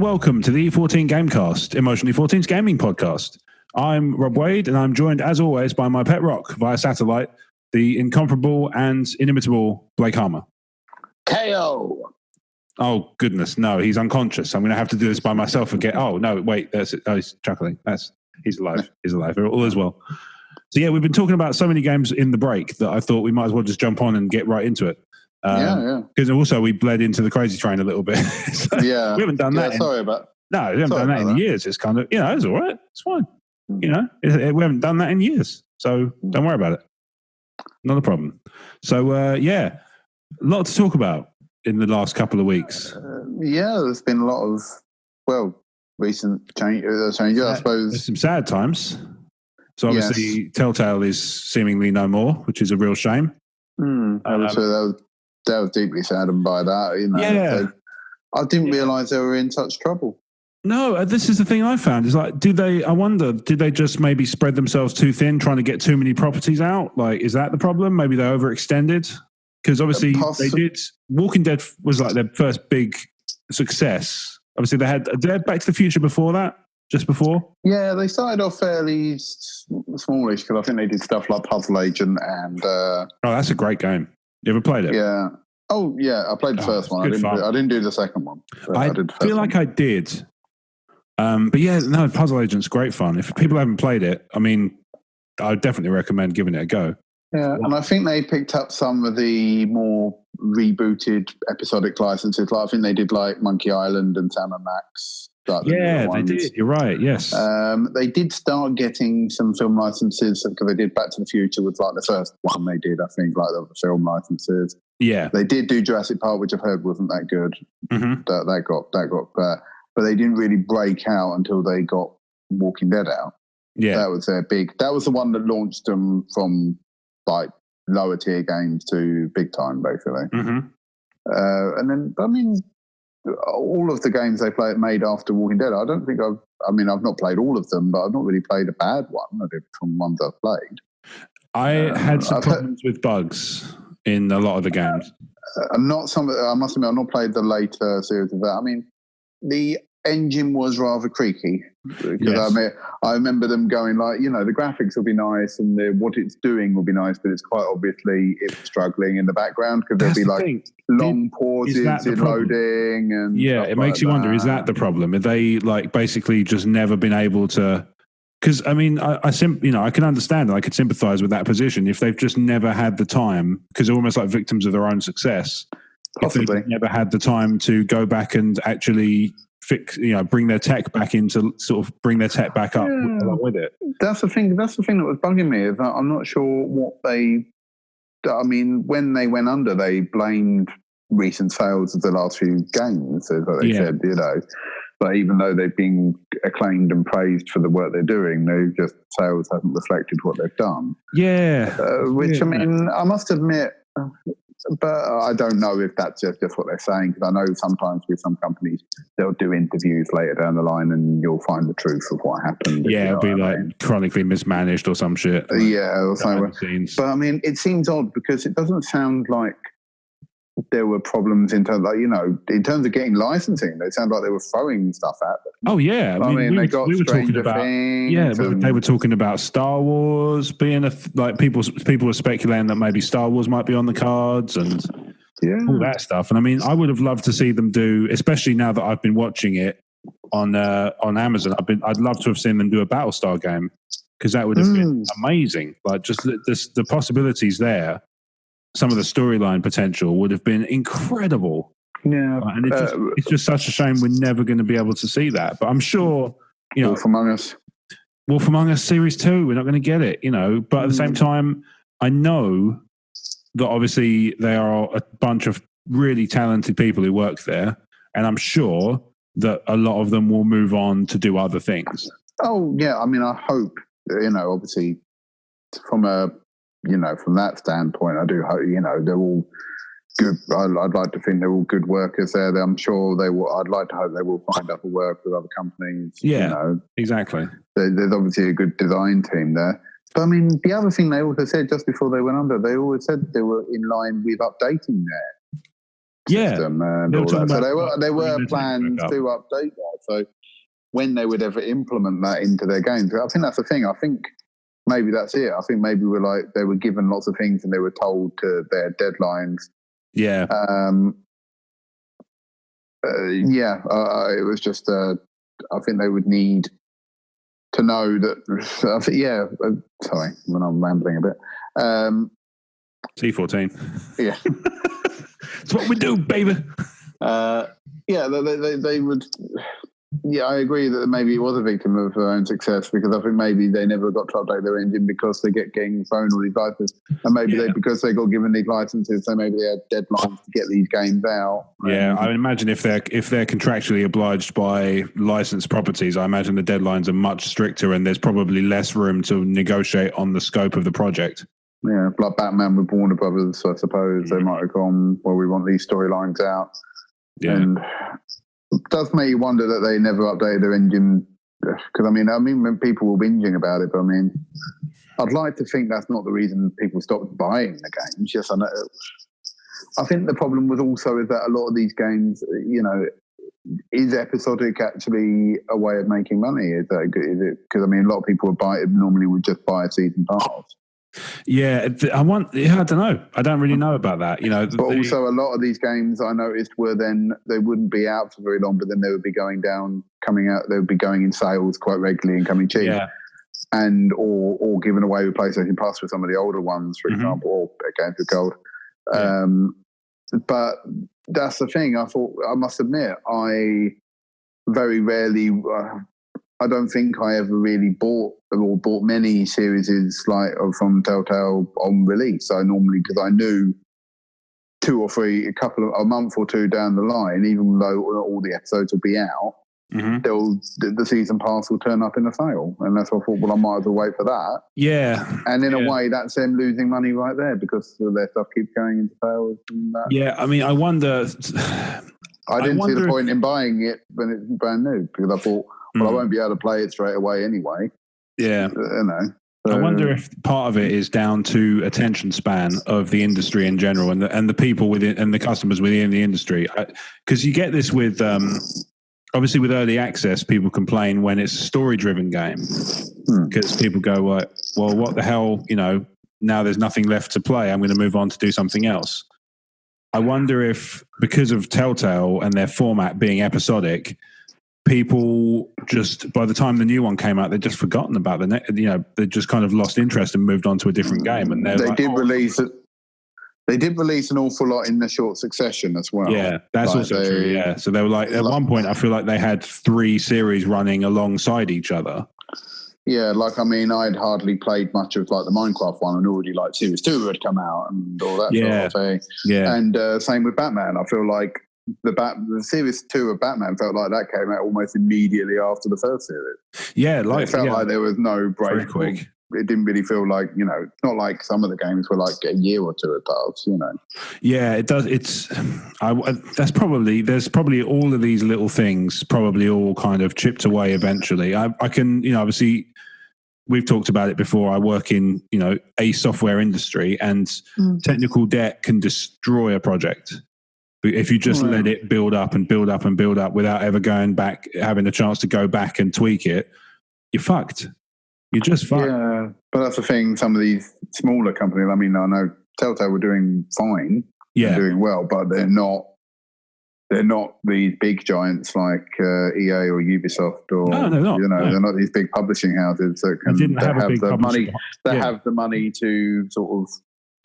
welcome to the E14 Gamecast, Emotional E14's gaming podcast. I'm Rob Wade, and I'm joined, as always, by my pet rock via satellite, the incomparable and inimitable Blake Harmer. KO! Oh, goodness, no, he's unconscious. I'm going to have to do this by myself again. Oh, no, wait, that's it. Oh, he's chuckling. He's alive. He's alive. All is well. So, yeah, we've been talking about so many games in the break that I thought we might as well just jump on and get right into it. Because also we bled into the crazy train a little bit. So yeah. We haven't done that. We haven't done that in years. It's kind of, it's all right. It's fine. We haven't done that in years. So don't worry about it. Not a problem. So, a lot to talk about in the last couple of weeks. There's been a lot of, recent changes, I suppose. There's some sad times. So obviously Telltale is seemingly no more, which is a real shame. That was deeply saddened by that. I didn't realise they were in such trouble. No, this is the thing I found. Is like, did they just maybe spread themselves too thin, trying to get too many properties out? Like, is that the problem? Maybe they overextended? Because obviously they did. Walking Dead was like their first big success. Obviously they had Back to the Future before that, just before. Yeah, they started off fairly smallish because I think they did stuff like Puzzle Agent and. That's a great game. You ever played it? Yeah. Oh, yeah. I played the first one. I didn't do the second one. I feel like I did. But Puzzle Agent's great fun. If people haven't played it, I mean, I would definitely recommend giving it a go. Yeah, and I think they picked up some of the more rebooted episodic licenses. Like I think they did like Monkey Island and Sam and Max. They did. You're right. Yes. They did start getting some film licenses because they did Back to the Future with like the first one they did. I think like the film licenses. Yeah. They did do Jurassic Park, which I've heard wasn't that good. Mm-hmm. That got, but they didn't really break out until they got Walking Dead out. Yeah. That was their big. That was the one that launched them from like lower tier games to big time, basically. Mm-hmm. And then, I mean, all of the games they made after Walking Dead, I've not played all of them, but I've not really played a bad one. I did from ones I've played. I had some problems with bugs in a lot of the games. I must admit, I've not played the later series of that. I mean, the engine was rather creaky because I remember them going like, the graphics will be nice and what it's doing will be nice, but it's quite obviously it was struggling in the background because there'll be like long pauses in loading and it makes you wonder, is that the problem? Are they like basically just never been able to? Because I mean, I can understand and I could sympathise with that position if they've just never had the time, because they're almost like victims of their own success. Possibly. If they've never had the time to go back and actually fix, bring their tech back into sort of bring their tech back up along with it. That's the thing that was bugging me, is that I'm not sure when they went under, they blamed recent sales of the last few games, as they said, but even though they've been acclaimed and praised for the work they're doing, sales haven't reflected what they've done. I mean, I must admit, but I don't know if that's just what they're saying, because I know sometimes with some companies they'll do interviews later down the line and you'll find the truth of what happened. It'll be like chronically mismanaged or some shit. Or something. But I mean, it seems odd because it doesn't sound like there were problems in terms of getting licensing. They sound like they were throwing stuff at them. Oh yeah, I mean they got Stranger Things. They were talking about Star Wars being people were speculating that maybe Star Wars might be on the cards and all that stuff. And I mean, I would have loved to see them do, especially now that I've been watching it on Amazon. I'd love to have seen them do a Battlestar game, because that would have been amazing. Like just the possibilities there. Some of the storyline potential would have been incredible. Yeah. And it's just such a shame we're never going to be able to see that. But I'm sure, Wolf Among Us Series 2, we're not going to get it, But at the same time, I know that obviously there are a bunch of really talented people who work there. And I'm sure that a lot of them will move on to do other things. Oh, yeah. I mean, I hope, obviously from that standpoint, I do hope, they're all good. I'd like to think they're all good workers there. I'm sure they will. I'd like to hope they will find other work with other companies. Yeah, exactly. There's obviously a good design team there. But I mean, the other thing they also said just before they went under, they always said they were in line with updating system and all that. So there were plans to update that. So when they would ever implement that into their games, I think that's the thing. I think maybe that's it. I think maybe they were given lots of things and they were told to their deadlines. Yeah. It was just. I think they would need to know that. I think, sorry, when I'm rambling a bit. E14. Yeah, it's what we do, baby. They would. Yeah, I agree that maybe it was a victim of their own success, because I think maybe they never got to update their engine because they get getting thrown all these licenses, and maybe because they got given these licenses, so maybe they had deadlines to get these games out. Yeah, I imagine if they're contractually obliged by licensed properties, I imagine the deadlines are much stricter, and there's probably less room to negotiate on the scope of the project. Yeah, like Batman with Warner Brothers, I suppose they might have gone, well, we want these storylines out. Yeah. And it does make you wonder that they never updated their engine, because I mean when people were whinging about it, but I mean, I'd like to think that's not the reason people stopped buying the games. Yes, I know. I think the problem was also is that a lot of these games, is episodic actually a way of making money? Is it? Because I mean, a lot of people normally would just buy a season pass. Yeah, I don't know. I don't really know about that. But also a lot of these games I noticed were then they wouldn't be out for very long, but then they would be coming out. They would be going in sales quite regularly and coming cheap, and or given away with PlayStation Plus for some of the older ones, for example, or games with gold. Yeah. But that's the thing. I must admit, I very rarely. I don't think I ever really bought many series from Telltale on release. So normally, because I knew a month or two down the line, even though all the episodes will be out, the season pass will turn up in a sale. And that's what I thought, well, I might as well wait for that. Yeah. And in a way, that's them losing money right there, because their stuff keeps going into sales. And that. Yeah, I mean, I wonder... I didn't see the point in buying it when it's brand new, because I thought, well, I won't be able to play it straight away anyway. Yeah. I wonder if part of it is down to attention span of the industry in general, and the people within and the customers within the industry. Because you get this with, obviously with early access, people complain when it's a story-driven game, because people go, well, what the hell, now there's nothing left to play, I'm going to move on to do something else. I wonder if, because of Telltale and their format being episodic, people just, by the time the new one came out, they'd just forgotten about they just kind of lost interest and moved on to a different game. And they did release an awful lot in the short succession as well. Yeah, that's also true. Yeah, so they were at one point, I feel like they had 3 series running alongside each other. Yeah, I'd hardly played much of the Minecraft one, and already Series 2 had come out and all that sort of thing. Yeah, and same with Batman. I feel like the Series 2 of Batman felt like that came out almost immediately after the first series. Yeah, it felt like there was no break. Very quick. It didn't really feel like, it's not like some of the games were a year or two apart, Yeah, it does. There's probably all of these little things probably all kind of chipped away eventually. I can, obviously we've talked about it before. I work in, a software industry, and technical debt can destroy a project. If you just let it build up and build up and build up without ever going back, having a chance to go back and tweak it, you're fucked. You're just fucked. Yeah, but that's the thing. Some of these smaller companies, I know Telltale were doing fine, doing well, but they're not these big giants like EA or Ubisoft, or no, they're not. They're not these big publishing houses that have the money to sort of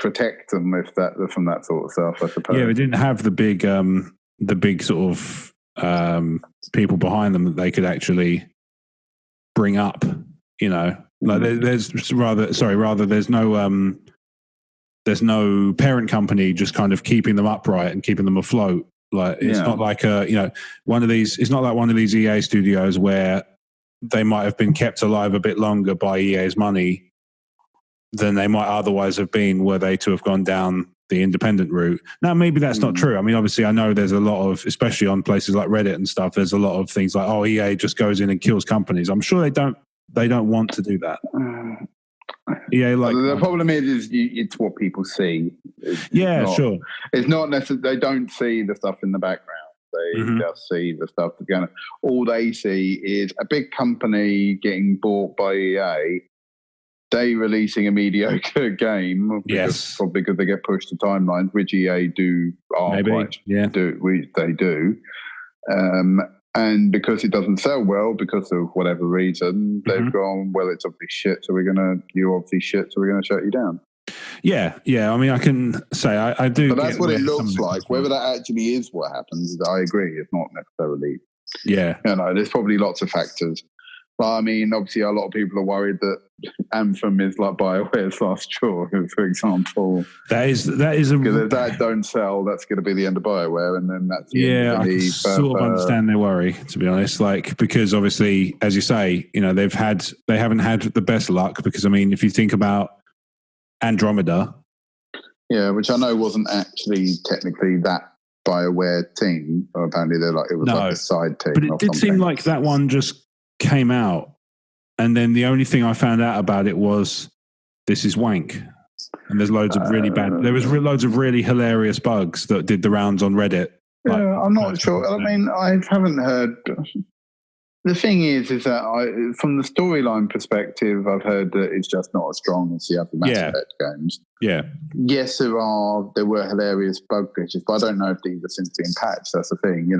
protect them from that sort of stuff, I suppose. Yeah, we didn't have the big sort of people behind them that they could actually bring up. There's no parent company just kind of keeping them upright and keeping them afloat. It's not like one of these. It's not like one of these EA studios where they might have been kept alive a bit longer by EA's money than they might otherwise have been were they to have gone down the independent route. Now, maybe that's not true. I mean, obviously, I know there's a lot of, especially on places like Reddit and stuff, there's a lot of things like, EA just goes in and kills companies. I'm sure they don't want to do that. The problem is it's what people see. Sure. It's not necessarily, they don't see the stuff in the background. They just see the stuff that's going on. All they see is a big company getting bought by EA, they releasing a mediocre game, probably because they get pushed to timelines, which EA do. They do. And because it doesn't sell well, because of whatever reason, they've gone, well, it's obviously shit, so you're obviously shit, so we're going to shut you down. Yeah. I mean, I can say I do. But that's what it looks like. Whether that actually is what happens, I agree. It's not necessarily. Yeah. There's probably lots of factors. But I mean, obviously, a lot of people are worried that Anthem is like BioWare's last straw, for example. That is because if that don't sell, that's going to be the end of BioWare, and then that's the end of the I sort of understand their worry, to be honest. Like, because obviously, as you say, they haven't had the best luck. Because I mean, if you think about Andromeda, which I know wasn't actually technically that BioWare team. Or apparently, it was like a side team. But it did seem like that one just came out, and then the only thing I found out about it was this is wank, and there's loads of really bad. There was loads of really hilarious bugs that did the rounds on Reddit. I'm not sure. I mean, I haven't heard. The thing is that from the storyline perspective, I've heard that it's just not as strong as the other Mass Effect games. Yeah. Yes, there were hilarious bug glitches, but I don't know if these have since been patched. That's the thing,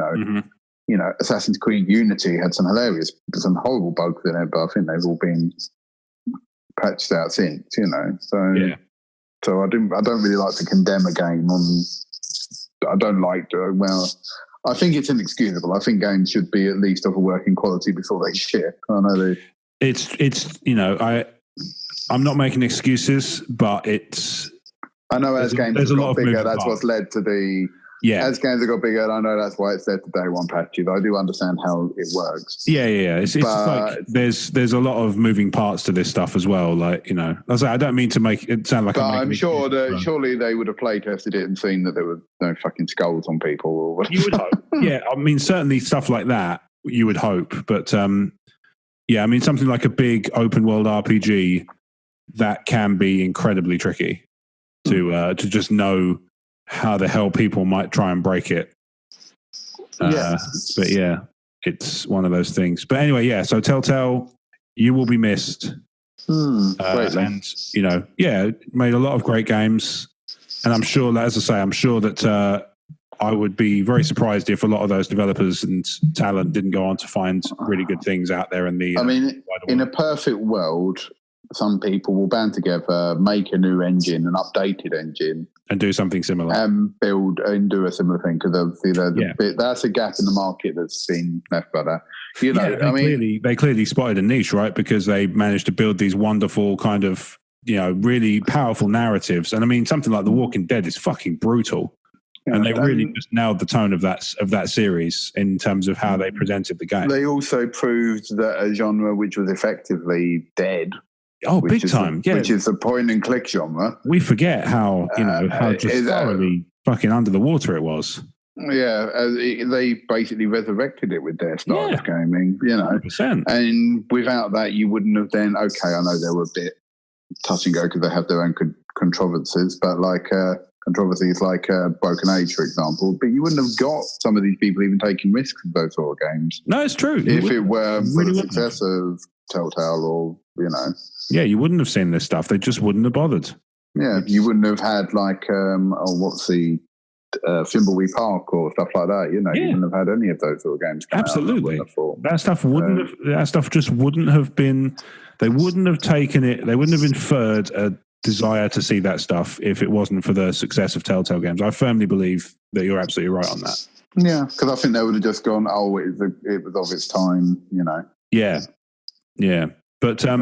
Assassin's Creed Unity had some horrible bugs in it, but I think they've all been patched out since, So I don't really like to condemn a game on. I think it's inexcusable. I think games should be at least of a working quality before they ship. I know I'm not making excuses, but I know as games have got bigger, that's what's led to the. Yeah, as games have got bigger, I know that's why it's led to day one patches. I do understand how it works. Yeah. It's like there's a lot of moving parts to this stuff as well. Like, I don't mean to make it sound like. But I'm sure that surely they would have play tested it and seen that there were no fucking skulls on people or whatever. You would hope. Yeah, I mean, certainly stuff like that you would hope, but I mean, something like a big open world RPG that can be incredibly tricky to just know how the hell people might try and break it. But it's one of those things. But anyway, so Telltale, you will be missed. And, made a lot of great games. And I'm sure that I would be very surprised if a lot of those developers and talent didn't go on to find really good things out there in the. I mean, in a perfect world, some people will band together, make a new engine, an updated engine, and do something similar, and do a similar thing. Because obviously, that's a gap in the market that's been left by that. They clearly spotted a niche, right? Because they managed to build these wonderful kind of really powerful narratives. And I mean, something like The Walking Dead is fucking brutal. And they really just nailed the tone of that series in terms of how they presented the game. They also proved that a genre which was effectively dead. Oh, big time! Which is the point and click genre. We forget how just thoroughly fucking under the water it was. Yeah, they basically resurrected it with their style of gaming. 100%. And without that, you wouldn't have then. Okay, I know they were a bit touch and go because they have their own controversies, but controversies like Broken Age, for example. But you wouldn't have got some of these people even taking risks with those sort of games. No, it's true. If it were for the success of Telltale or. Yeah, you wouldn't have seen this stuff. They just wouldn't have bothered. Yeah, you wouldn't have had what's the Thimbleweed Park or stuff like that. You wouldn't have had any of those sort of games. Absolutely, that stuff wouldn't have. That stuff just wouldn't have been. They wouldn't have taken it. They wouldn't have inferred a desire to see that stuff if it wasn't for the success of Telltale games. I firmly believe that you're absolutely right on that. Yeah, because I think they would have just gone, it was of its time. Yeah. But so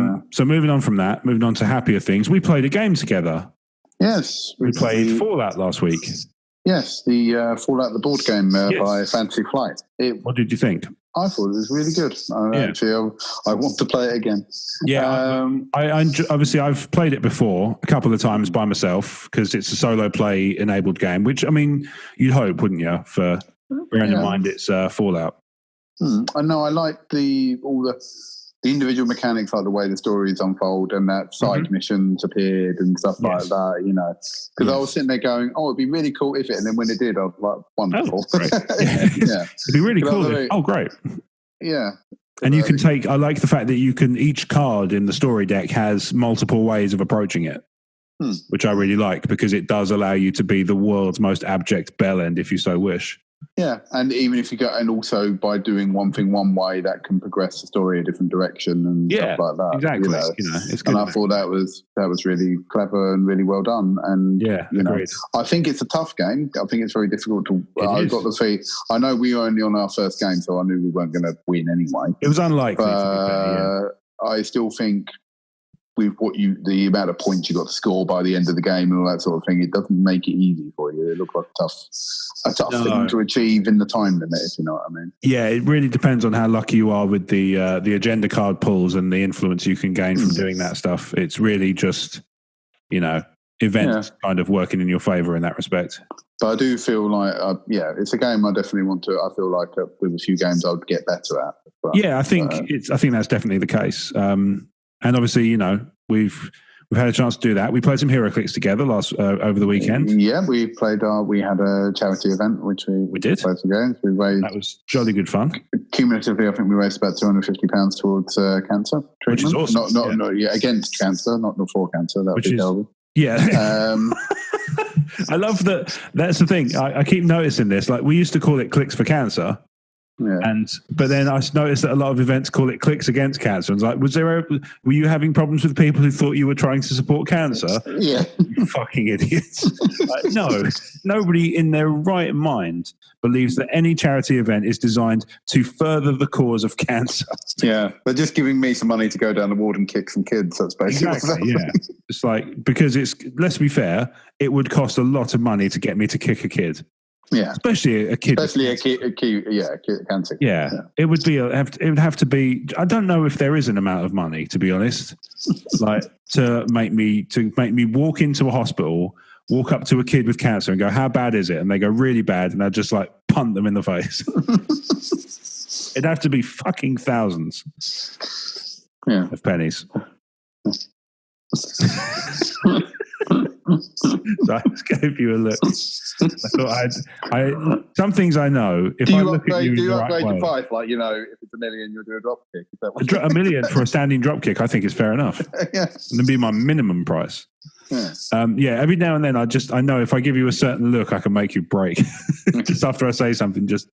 moving on to happier things, we played a game together. Yes. We played Fallout last week. Yes, the Fallout the board game by Fantasy Flight. What did you think? I thought it was really good. I want to play it again. Yeah, obviously I've played it before a couple of times by myself because it's a solo play enabled game, which I mean you'd hope, wouldn't you? For bearing in mind it's Fallout. I know. I like all the the individual mechanics, like the way the stories unfold and that side missions appeared and stuff like that, you know. Because I was sitting there going, "Oh, it'd be really cool if it," and then when it did, I was like, "Wonderful!" Oh, great. It'd be really cool. Oh, great! Yeah. And you can take. I like the fact that you can. Each card in the story deck has multiple ways of approaching it, which I really like because it does allow you to be the world's most abject bellend if you so wish. Yeah, and even if you go, and also by doing one thing one way, that can progress the story a different direction and stuff like that. Exactly. You know, it's good. And I thought that was really clever and really well done. And agreed. I think it's a tough game. I think it's very difficult to. I got the feel. I know we were only on our first game, so I knew we weren't going to win anyway. It was unlikely. I still think with the amount of points you got to score by the end of the game and all that sort of thing, it doesn't make it easy for you. It looks like a tough thing to achieve in the time limit, if you know what I mean. Yeah, it really depends on how lucky you are with the agenda card pulls and the influence you can gain from doing that stuff. It's really just, events kind of working in your favour in that respect. But I do feel like, it's a game I definitely want to. I feel like with a few games I would get better at. But, I think that's definitely the case. And obviously, we've had a chance to do that. We played some Heroclix together over the weekend. Yeah, we played. We had a charity event which we did. Played some games. We raised. That was jolly good fun. Cumulatively, I think we raised about £250 towards cancer treatment. Which is awesome. Not against cancer, not for cancer. That would be terrible. Yeah. I love that. That's the thing. I keep noticing this. Like we used to call it Clicks for Cancer. Yeah. But then I noticed that a lot of events call it Clicks Against Cancer. And it's like, were you having problems with people who thought you were trying to support cancer? Yeah. You fucking idiots. No, nobody in their right mind believes that any charity event is designed to further the cause of cancer. Yeah. They're just giving me some money to go down the ward and kick some kids. That's basically exactly, yeah. It's like, because let's be fair, it would cost a lot of money to get me to kick a kid. Yeah, especially a kid. Especially a kid, cancer. Yeah, it would be. It would have to be. I don't know if there is an amount of money, to be honest, like to make me walk into a hospital, walk up to a kid with cancer, and go, "How bad is it?" And they go, "Really bad," and I just like punt them in the face. It'd have to be fucking thousands. Yeah, of pennies. So I just gave you a look. I thought some things I know. If I look at you, do you upgrade your price? Like, if it's $1 million, you'll do a drop kick. $1 million for a standing drop kick, I think is fair enough. Yeah, it'd be my minimum price. Yeah. Every now and then, I know if I give you a certain look, I can make you break. Just after I say something, just.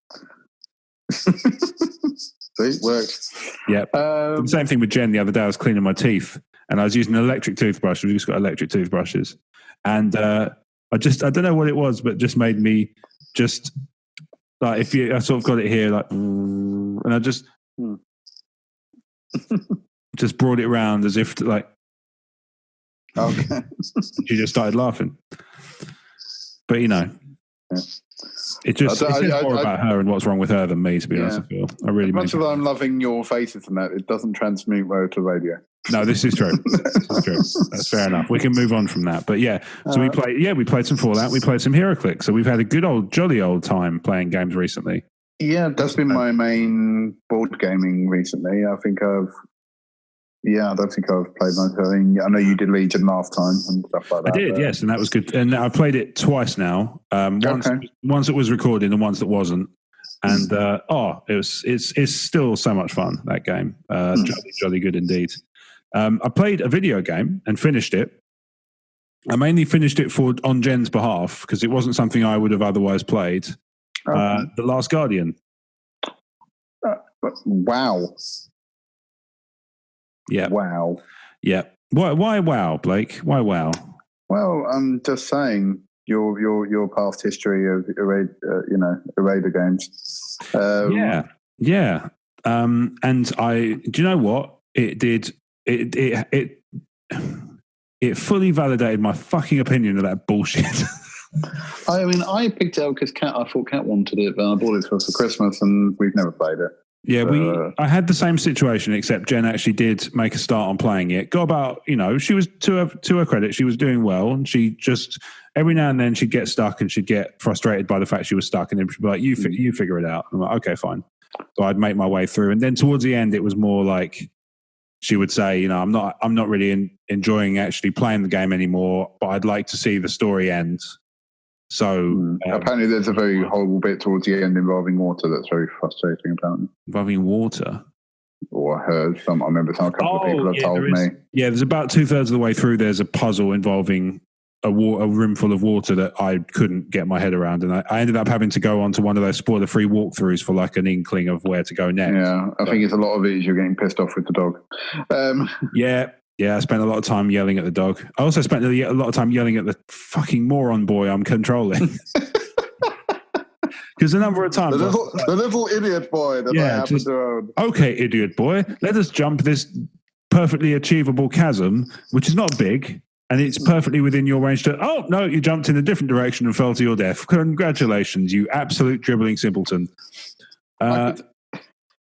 See, works. Yeah. The same thing with Jen the other day. I was cleaning my teeth. And I was using an electric toothbrush. We've just got electric toothbrushes. And I don't know what it was, but just made me just, like, I sort of got it here, like, and I just brought it around as if, like, okay. She just started laughing. But, it says more about her and what's wrong with her than me, to be honest. I feel. I really much as I'm loving your faces and that, it doesn't transmute well to radio. No, this is true. That's fair enough. We can move on from that. But so we played some Fallout. We played some Heroclix. So we've had a good jolly old time playing games recently. Yeah, that's been my main board gaming recently. I don't think I've played much. I know you did Legion last time and stuff like that. I did, yes, and that was good. And I've played it twice now. Once it was recorded and once that wasn't. And it's still so much fun, that game. Jolly good indeed. I played a video game and finished it. I mainly finished it on Jen's behalf because it wasn't something I would have otherwise played. The Last Guardian. Wow. Yeah. Wow. Yeah. Why wow, Blake? Why wow? Well, I'm just saying your past history of Raider games. Yeah. And do you know what? It did. It fully validated my fucking opinion of that bullshit. I mean, I picked it up because I thought Kat wanted it, but I bought it for Christmas, and we've never played it. Yeah, I had the same situation, except Jen actually did make a start on playing it. Got about, she was to her credit, she was doing well, and she just every now and then she'd get stuck and she'd get frustrated by the fact she was stuck, and then she'd be like, "You figure it out." I'm like, "Okay, fine." So I'd make my way through, and then towards the end, it was more like she would say, I'm not really enjoying actually playing the game anymore, but I'd like to see the story end. So apparently there's a very horrible bit towards the end involving water that's very frustrating, apparently. Involving water? Or I heard I remember a couple of people have told me. Yeah, there's about 2/3 of the way through, there's a puzzle involving a room full of water that I couldn't get my head around. And I ended up having to go on to one of those spoiler-free walkthroughs for like an inkling of where to go next. Yeah, I think it's a lot of it is you're getting pissed off with the dog. Yeah, I spent a lot of time yelling at the dog. I also spent a lot of time yelling at the fucking moron boy I'm controlling. Because a number of times... The little idiot boy that I happen to own. Okay, idiot boy, let us jump this perfectly achievable chasm, which is not big, and it's perfectly within your range to... Oh, no, you jumped in a different direction and fell to your death. Congratulations, you absolute dribbling simpleton. Or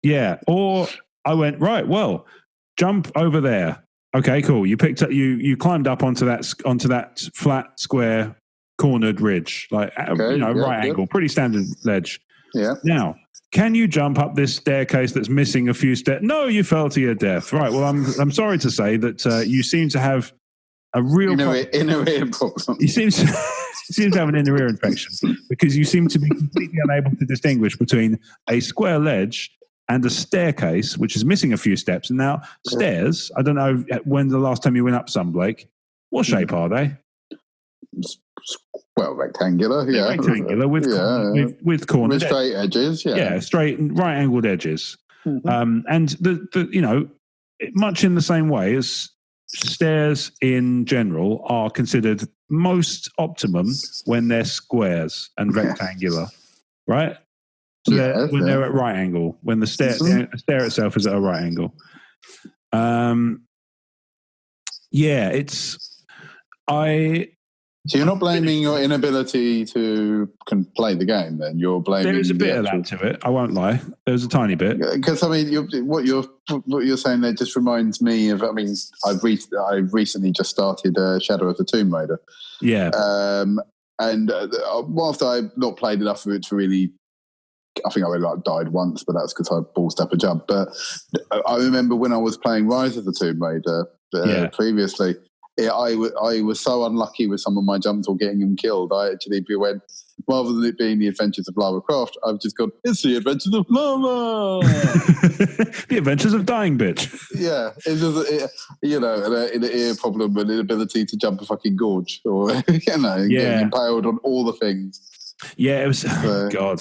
I went, right, well, jump over there. Okay, cool. You picked up, you climbed up onto that flat, square, cornered ridge, right angle, pretty standard ledge. Yeah. Now, can you jump up this staircase that's missing a few steps? No, you fell to your death. Right. Well, I'm sorry to say that you seem to have a real inner ear problem. You seem to have an inner ear infection because you seem to be completely unable to distinguish between a square ledge and a staircase, which is missing a few steps. And now stairs, I don't know when the last time you went up some, Blake. What shape are they? Well, rectangular, yeah. Rectangular with corners. With straight edges, yeah. Yeah, straight and right-angled edges. Mm-hmm. And the much in the same way as stairs in general are considered most optimum when they're squares and rectangular, right? So they're at right angle, when the stair itself is at a right angle. So you're not blaming your inability to play the game, then? You're blaming... There is a bit of that to it, I won't lie. There's a tiny bit. Because, I mean, what you're saying there just reminds me of... I mean, I've recently just started Shadow of the Tomb Raider. Yeah. And whilst I've not played enough of it to really... I think I really died once, but that's because I ballsed up a jump. But I remember when I was playing Rise of the Tomb Raider previously... I was so unlucky with some of my jumps or getting them killed. I actually went, rather than it being the Adventures of Lara Croft, I've just gone, it's the Adventures of Lara! The Adventures of Dying Bitch. Yeah, it's just, an ear problem and inability to jump a fucking gorge or, getting impaled on all the things. Yeah, it was, God.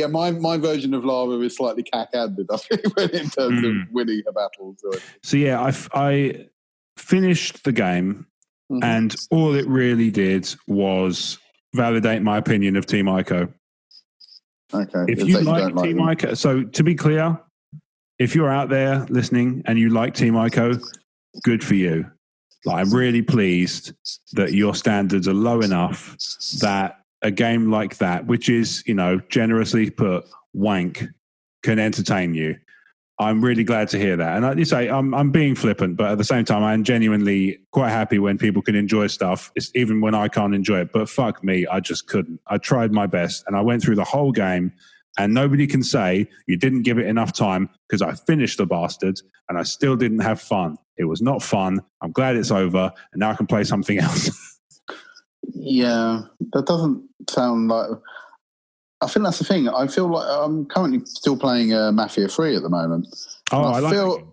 My version of Lara is slightly cack-handed, I think, in terms of winning her battles. So, yeah, I finished the game, and all it really did was validate my opinion of Team Ico. Okay. If you like Team Ico, so to be clear, if you're out there listening and you like Team Ico, good for you. I'm really pleased that your standards are low enough that a game like that, which is, generously put, wank, can entertain you. I'm really glad to hear that. And I say I'm being flippant, but at the same time, I'm genuinely quite happy when people can enjoy stuff, even when I can't enjoy it. But fuck me, I just couldn't. I tried my best, and I went through the whole game, and nobody can say you didn't give it enough time because I finished the bastard, and I still didn't have fun. It was not fun. I'm glad it's over, and now I can play something else. Yeah, that doesn't sound like... I think that's the thing. I feel like I'm currently still playing Mafia 3 at the moment. Oh, I like it.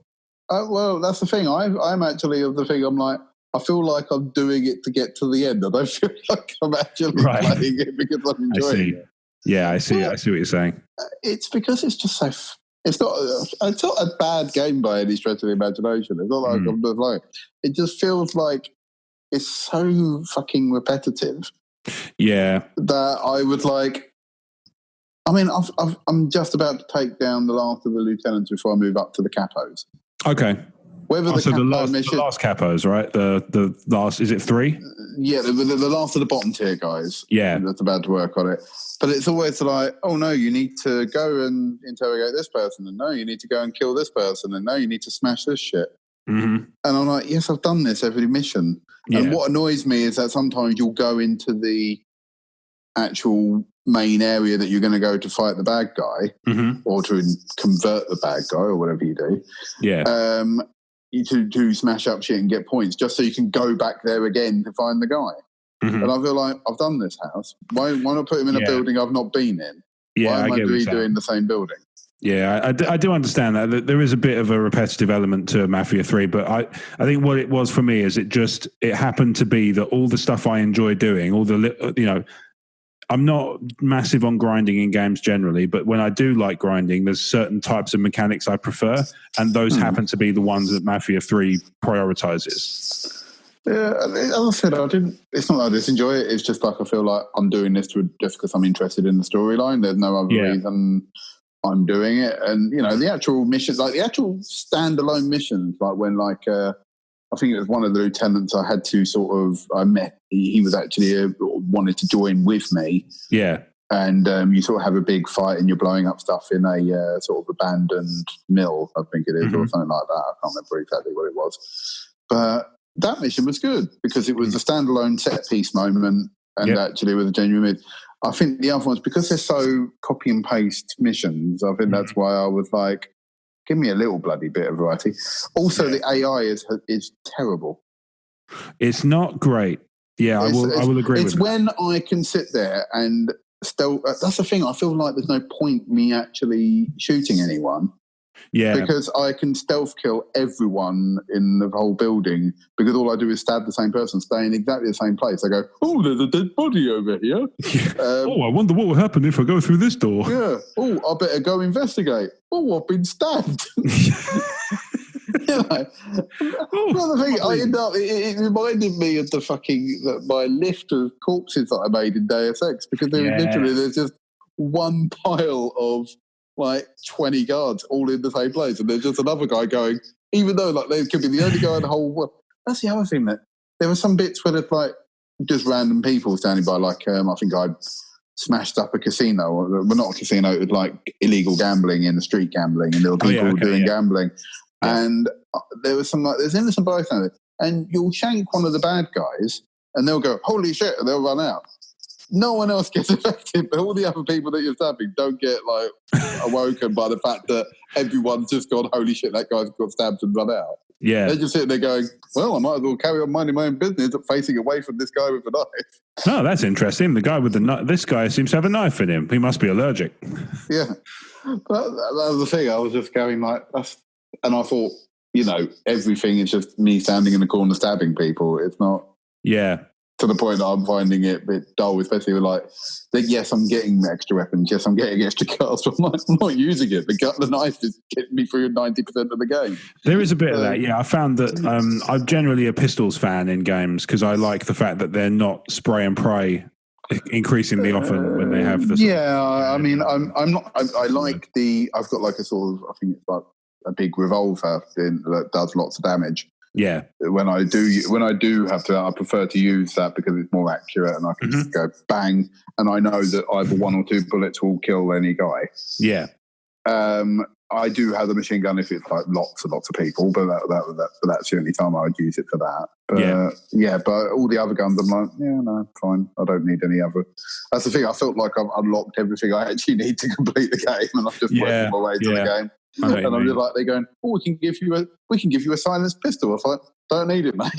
Well, that's the thing. I'm actually of the thing. I'm like, I feel like I'm doing it to get to the end. I don't feel like I'm actually playing it because I'm enjoying it. Yeah, I see. I see what you're saying. It's because it's just so... It's not a bad game by any stretch of the imagination. It's not like I'm just like... It just feels like it's so fucking repetitive. Yeah. That I would like... I mean, I'm just about to take down the last of the lieutenants before I move up to the capos. Okay. The last capos, right? The last, is it 3? Yeah, the last of the bottom tier guys. Yeah. That's about to work on it. But it's always like, oh no, you need to go and interrogate this person, and no, you need to go and kill this person, and no, you need to smash this shit. Mm-hmm. And I'm like, yes, I've done this every mission. Yeah. And what annoys me is that sometimes you'll go into the actual main area that you're going to go to fight the bad guy or to convert the bad guy or whatever you do. Yeah. to smash up shit and get points just so you can go back there again to find the guy. Mm-hmm. And I feel like I've done this house. Why not put him in a building I've not been in? Why am I redoing the same building? Yeah, I do understand that. There is a bit of a repetitive element to Mafia 3, but I think what it was for me is it happened to be that all the stuff I enjoy doing, all the, I'm not massive on grinding in games generally, but when I do like grinding, there's certain types of mechanics I prefer, and those happen to be the ones that Mafia 3 prioritizes. Yeah, as I said, it's not that I disenjoy it. It's just like I feel like I'm doing this just because I'm interested in the storyline. There's no other reason I'm doing it. And, the actual missions, like the actual standalone missions, like when I think it was one of the lieutenants I had to I met, he was actually wanted to join with me. Yeah. And you sort of have a big fight and you're blowing up stuff in a sort of abandoned mill, I think it is, or something like that. I can't remember exactly what it was. But that mission was good because it was a standalone set piece moment and actually with a genuine. I think the other ones, because they're so copy and paste missions, I think that's why I was like, give me a little bloody bit of variety. Also, the AI is terrible. It's not great. Yeah, I will agree with that. It's when I can sit there and still. That's the thing. I feel like there's no point me actually shooting anyone. Yeah, because I can stealth kill everyone in the whole building because all I do is stab the same person, stay in exactly the same place. I go, oh, there's a dead body over here. I wonder what will happen if I go through this door. Yeah. Oh, I better go investigate. Oh, I've been stabbed. Another thing, it reminded me of my lift of corpses that I made in Deus Ex because there's just one pile of 20 guards all in the same place, and there's just another guy going, even though they could be the only guy in the whole world. That's the other thing, that there were some bits where there's just random people standing by, I think I smashed up a casino, well, not a casino, it was illegal gambling in the street gambling, and there were people doing gambling. And there was there's innocent bystanders, and you'll shank one of the bad guys, and they'll go, holy shit, and they'll run out. No one else gets affected, but all the other people that you're stabbing don't get awoken by the fact that everyone's just gone, holy shit, that guy's got stabbed and run out. Yeah. They're just sitting there going, well, I might as well carry on minding my own business, facing away from this guy with a knife. Oh, that's interesting. The guy with the knife, this guy seems to have a knife in him. He must be allergic. Yeah. But that was the thing. I was just going that's, and I thought, everything is just me standing in the corner stabbing people. It's not. Yeah. To the point that I'm finding it a bit dull, especially with yes, I'm getting extra weapons, yes, I'm getting extra cards, but I'm not using it. The knife is getting me through 90% of the game. There is a bit of that, yeah. I found that I'm generally a pistols fan in games because I like the fact that they're not spray and pray increasingly often when they have the. Yeah, I mean, I'm not. I like the. I've got a sort of. I think it's a big revolver that does lots of damage. Yeah. When I do have to, I prefer to use that because it's more accurate and I can just go bang, and I know that either one or two bullets will kill any guy. Yeah. I do have the machine gun if it's lots and lots of people, but that's the only time I would use it for that. But but all the other guns, I'm fine. I don't need any other. That's the thing. I felt like I've unlocked everything I actually need to complete the game, and I'm just working my way to the game. And I'm just they're going, oh, we can give you a silenced pistol. I was like, don't need it, mate.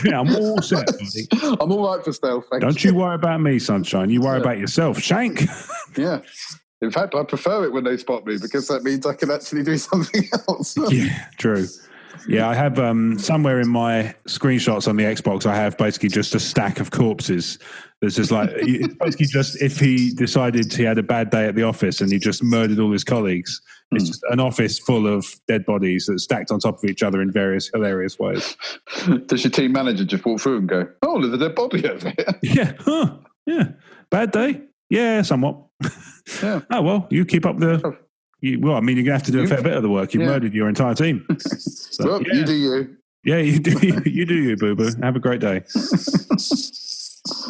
Yeah, I'm all set, buddy. I'm all right for stealth. Don't you worry about me, sunshine. You worry about yourself, Shank. Yeah. In fact, I prefer it when they spot me because that means I can actually do something else. Yeah, true. Yeah, I have somewhere in my screenshots on the Xbox, I have basically just a stack of corpses. There's just it's basically just if he decided he had a bad day at the office and he just murdered all his colleagues. It's just an office full of dead bodies that are stacked on top of each other in various hilarious ways. Does your team manager just walk through and go, oh, there's a dead body over here? Yeah. Huh. Yeah. Bad day? Yeah, somewhat. Yeah. Oh, well, you keep up the... you're going to have to do a fair bit of the work. You've murdered your entire team. So, well, you do you. Yeah, you do you, boo-boo. Have a great day.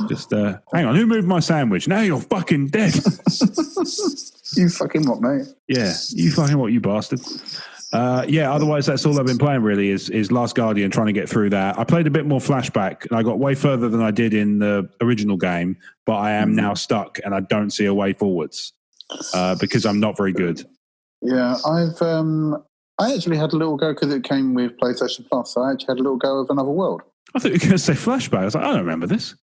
Just, hang on, who moved my sandwich? Now you're fucking dead. You fucking what, mate? Yeah, you fucking what, you bastard. Otherwise that's all I've been playing really is Last Guardian, trying to get through that. I played a bit more Flashback and I got way further than I did in the original game, but I am now stuck and I don't see a way forwards because I'm not very good. Yeah, I actually had a little go because it came with PlayStation Plus. So I actually had a little go of Another World. I thought you were going to say Flashback. I was like, I don't remember this.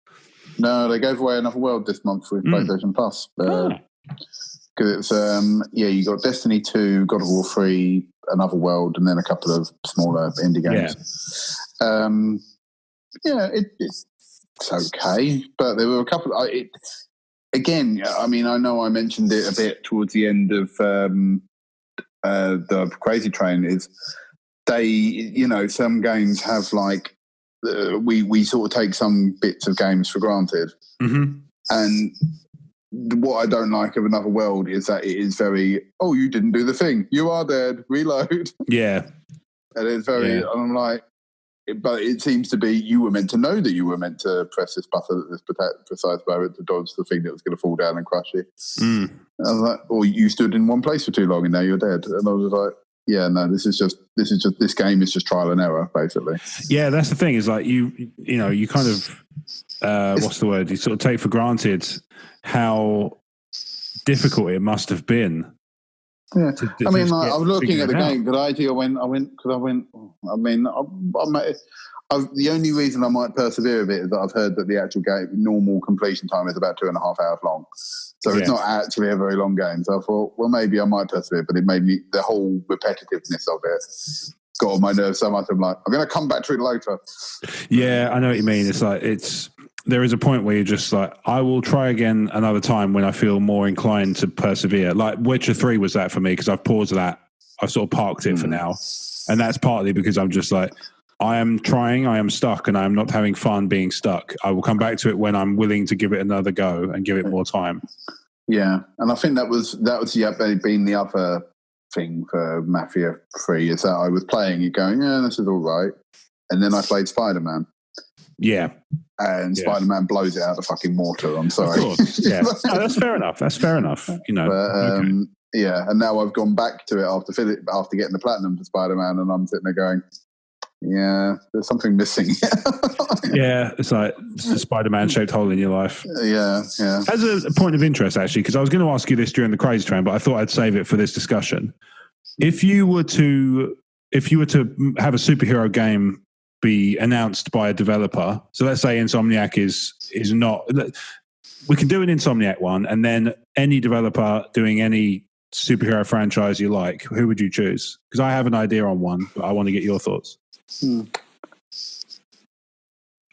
No, they gave away Another World this month with PlayStation Plus. Because it's, you got Destiny 2, God of War 3, Another World, and then a couple of smaller indie games. It's okay. But there were a couple... Again, I mean, I know I mentioned it a bit towards the end of the Crazy Train, is they, some games have like, we sort of take some bits of games for granted. Mm-hmm. And what I don't like of Another World is that it is very, you didn't do the thing. You are dead. Reload. Yeah. And it's very, and I'm like, but it seems to be you were meant to know that you were meant to press this button at this precise moment to dodge the thing that was going to fall down and crush you. And I was like, or you stood in one place for too long and now you're dead. And I was like, yeah, no, this game is just trial and error, basically. Yeah, that's the thing, is like you kind of what's the word? You sort of take for granted how difficult it must have been. Yeah, I mean, like, I was looking at the game, but I went. I mean, the only reason I might persevere a bit is that I've heard that the actual game normal completion time is about 2.5 hours long, so it's not actually a very long game. So I thought, well, maybe I might persevere, but it made me, the whole repetitiveness of it got on my nerves so much. I'm like, I'm going to come back to it later. Yeah, I know what you mean. It's like there is a point where you're just like, I will try again another time when I feel more inclined to persevere. Like Witcher 3 was that for me, because I've paused that. I've sort of parked it for now. And that's partly because I'm just like, I am trying, I am stuck, and I am not having fun being stuck. I will come back to it when I'm willing to give it another go and give it more time. Yeah. And I think that was been the other thing for Mafia 3, is that I was playing it going, yeah, this is all right. And then I played Spider-Man. Yeah. And Spider-Man blows it out of the fucking water. I'm sorry. Of course. Yeah. No, that's fair enough. That's fair enough. But, yeah. And now I've gone back to it after getting the platinum for Spider-Man, and I'm sitting there going, yeah, there's something missing. Yeah, it's like a Spider-Man shaped hole in your life. Yeah. As a point of interest, actually, because I was going to ask you this during the Crazy Train, but I thought I'd save it for this discussion. If you were to have a superhero game be announced by a developer, so let's say Insomniac is not, we can do an Insomniac one, and then any developer doing any superhero franchise you like, who would you choose? Because I have an idea on one, but I want to get your thoughts. If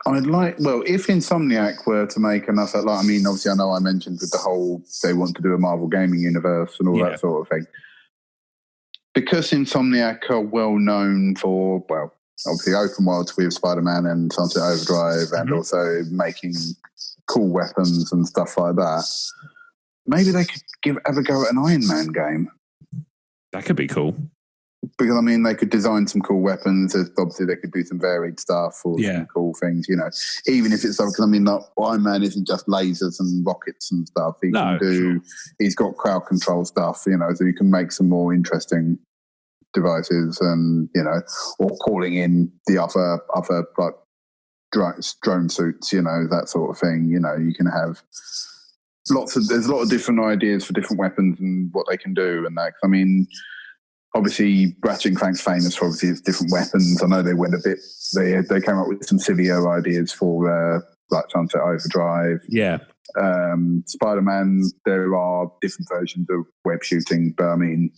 Insomniac were to make another, like, I mean, obviously I know I mentioned with the whole, they want to do a Marvel gaming universe and all that sort of thing. Because Insomniac are well known for, obviously open worlds with Spider-Man and Sunset Overdrive, and also making cool weapons and stuff like that. Maybe they could have a go at an Iron Man game. That could be cool. Because, I mean, they could design some cool weapons. Obviously, they could do some varied stuff or some cool things, Even if it's something, I mean, Iron Man isn't just lasers and rockets and stuff. He's got crowd control stuff, so you can make some more interesting devices and, or calling in the other like drone suits, that sort of thing. You can have there's a lot of different ideas for different weapons and what they can do and that. I mean, obviously Ratchet & Clank's famous for obviously its different weapons. I know they went a bit, they came up with some sillier ideas for like Sunset Overdrive. Yeah. Spider-Man, there are different versions of web shooting, but I mean,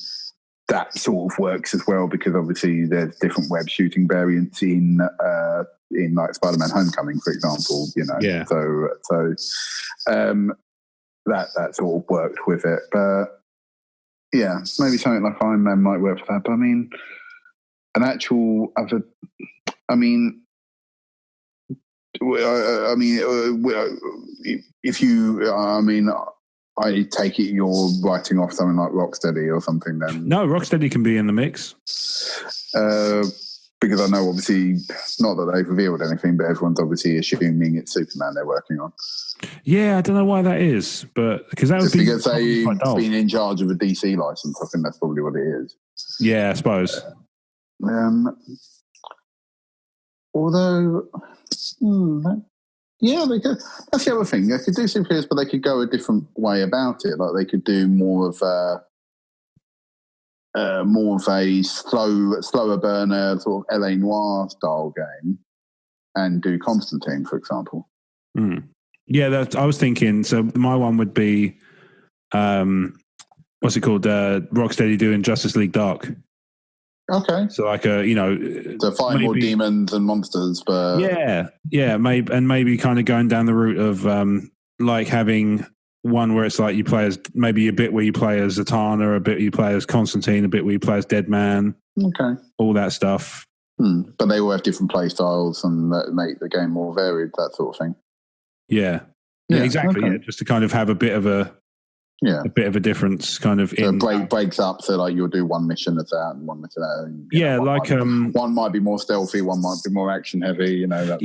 that sort of works as well because obviously there's different web shooting variants in like Spider-Man Homecoming, for example, Yeah. So that sort of worked with it. But yeah, maybe something like Iron Man might work for that. But I mean, if you, I take it you're writing off something like Rocksteady or something then? No, Rocksteady can be in the mix. Because I know, obviously, not that they've revealed anything, but everyone's obviously assuming it's Superman they're working on. Yeah, I don't know why that is, but because that would be because they've been in charge of a DC license. I think that's probably what it is. Yeah, I suppose. Although, they could. That's the other thing. They could do superheroes, but they could go a different way about it. Like they could do more of more of a slower burner sort of LA Noire style game and do Constantine, for example. Yeah, I was thinking. So my one would be, what's it called? Rocksteady doing Justice League Dark. Okay. So like to fight more demons and monsters, but maybe kind of going down the route of like having one where it's like you play as maybe a bit where you play as Zatanna, a bit you play as Constantine, a bit where you play as Deadman. Okay. All that stuff. But they all have different play styles and that make the game more varied, that sort of thing. Yeah, exactly. Okay. Yeah, just to kind of have a bit of a difference, kind of. So it breaks up, so like you'll do one mission that's out and one mission out. And, one might be more stealthy, one might be more action heavy. You know.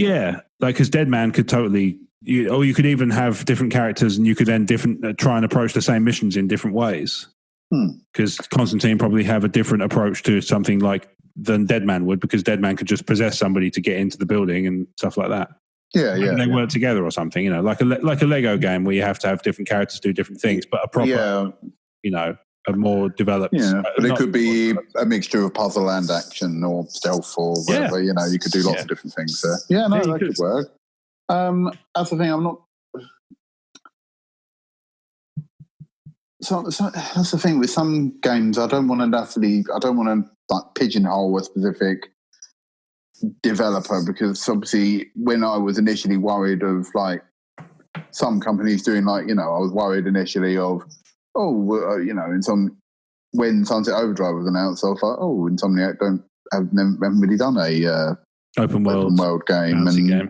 Like because Deadman could totally, or you could even have different characters, and you could then try and approach the same missions in different ways. Because Constantine probably have a different approach to something like than Deadman would, because Deadman could just possess somebody to get into the building and stuff like that. They work together or something, you know, like a Lego game where you have to have different characters do different things, but a proper, you know, a more developed. Yeah, but it could be a mixture of puzzle and action or stealth or whatever. You know, you could do lots of different things there. Yeah, no, that could work. That's the thing. I'm not. So that's the thing with some games. I don't want to like pigeonhole a specific developer, because obviously when I was initially worried of like some companies doing like, you know, I was worried initially of you know, when Sunset Overdrive was announced, I was like, Insomniac haven't really done a open world game, and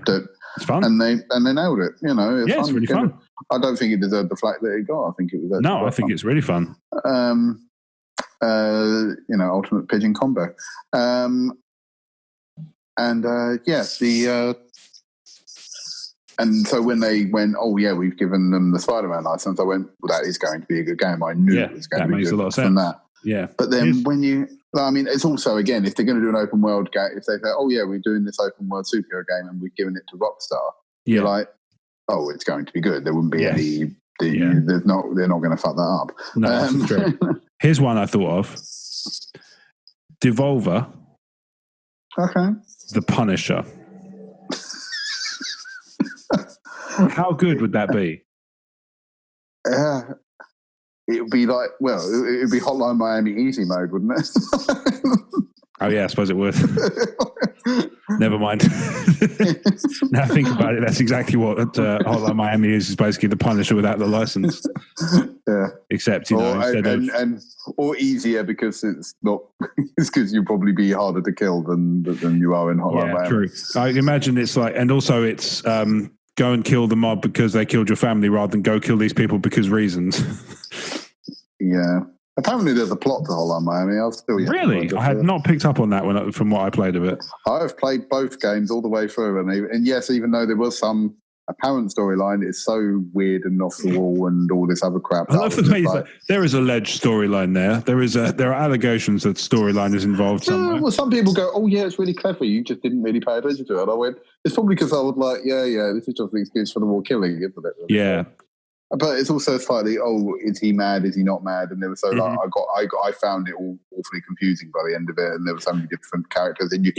it's fun, and they nailed it. You know, it's really fun. I don't think it deserved the flack that it got. I think it was I think it's really fun. You know, ultimate pigeon combo. And so when they went, we've given them the Spider-Man license, I went, well, that is going to be a good game. I knew it was going to be good. That makes a lot of sense. That. Yeah. But then it's also, again, if they're going to do an open world game, if they say, we're doing this open world superhero game and we've given it to Rockstar, you're like, it's going to be good. There wouldn't be any, they're not going to fuck that up. No, that's true. Here's one I thought of. Devolver. Okay. The Punisher. How good would that be? It would be like, it would be Hotline Miami easy mode, wouldn't it? Oh yeah, I suppose it would. Never mind. Now think about it, that's exactly what Hotline Miami is basically the Punisher without the license. Yeah. Except, you know, or easier, because it's not. It's because you'll probably be harder to kill than you are in Hotline Miami. True. I imagine it's like, and also it's go and kill the mob because they killed your family, rather than go kill these people because reasons. Yeah. Apparently there's a plot to Hotline Miami. Really? I had not picked up on that from what I played of it. I've played both games all the way through, and yes, even though there was some apparent storyline, it's so weird and off the wall and all this other crap. I love the way there is alleged storyline there. There are allegations that storyline is involved somewhere. Well, some people go, it's really clever. You just didn't really pay attention to it. And I went, it's probably because I was like, this is just an excuse for the more killing, isn't it? Yeah. But it's also slightly, is he mad? Is he not mad? And there was I found it all awfully confusing by the end of it, and there were so many different characters. And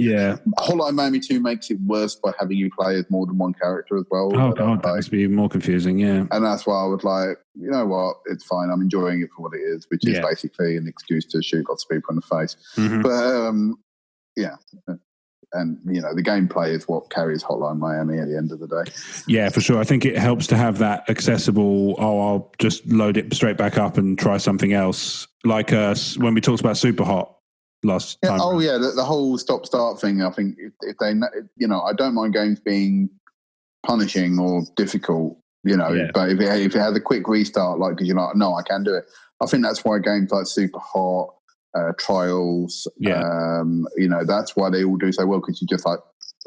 Hotline Miami 2 makes it worse by having you play as more than one character as well. Oh god, that must be even more confusing. Yeah, and that's why I was like, you know what, it's fine. I'm enjoying it for what it is, which is basically an excuse to shoot lots of people in the face. But and, you know, the gameplay is what carries Hotline Miami at the end of the day. Yeah, for sure. I think it helps to have that accessible, I'll just load it straight back up and try something else. Like when we talked about Super Hot last time. Oh, yeah, the whole stop-start thing, I think, if they, you know, I don't mind games being punishing or difficult, you know, but if it has a quick restart, like, because you're like, no, I can do it. I think that's why games like Super Hot, Trials, you know, that's why they all do so well, because you're just like,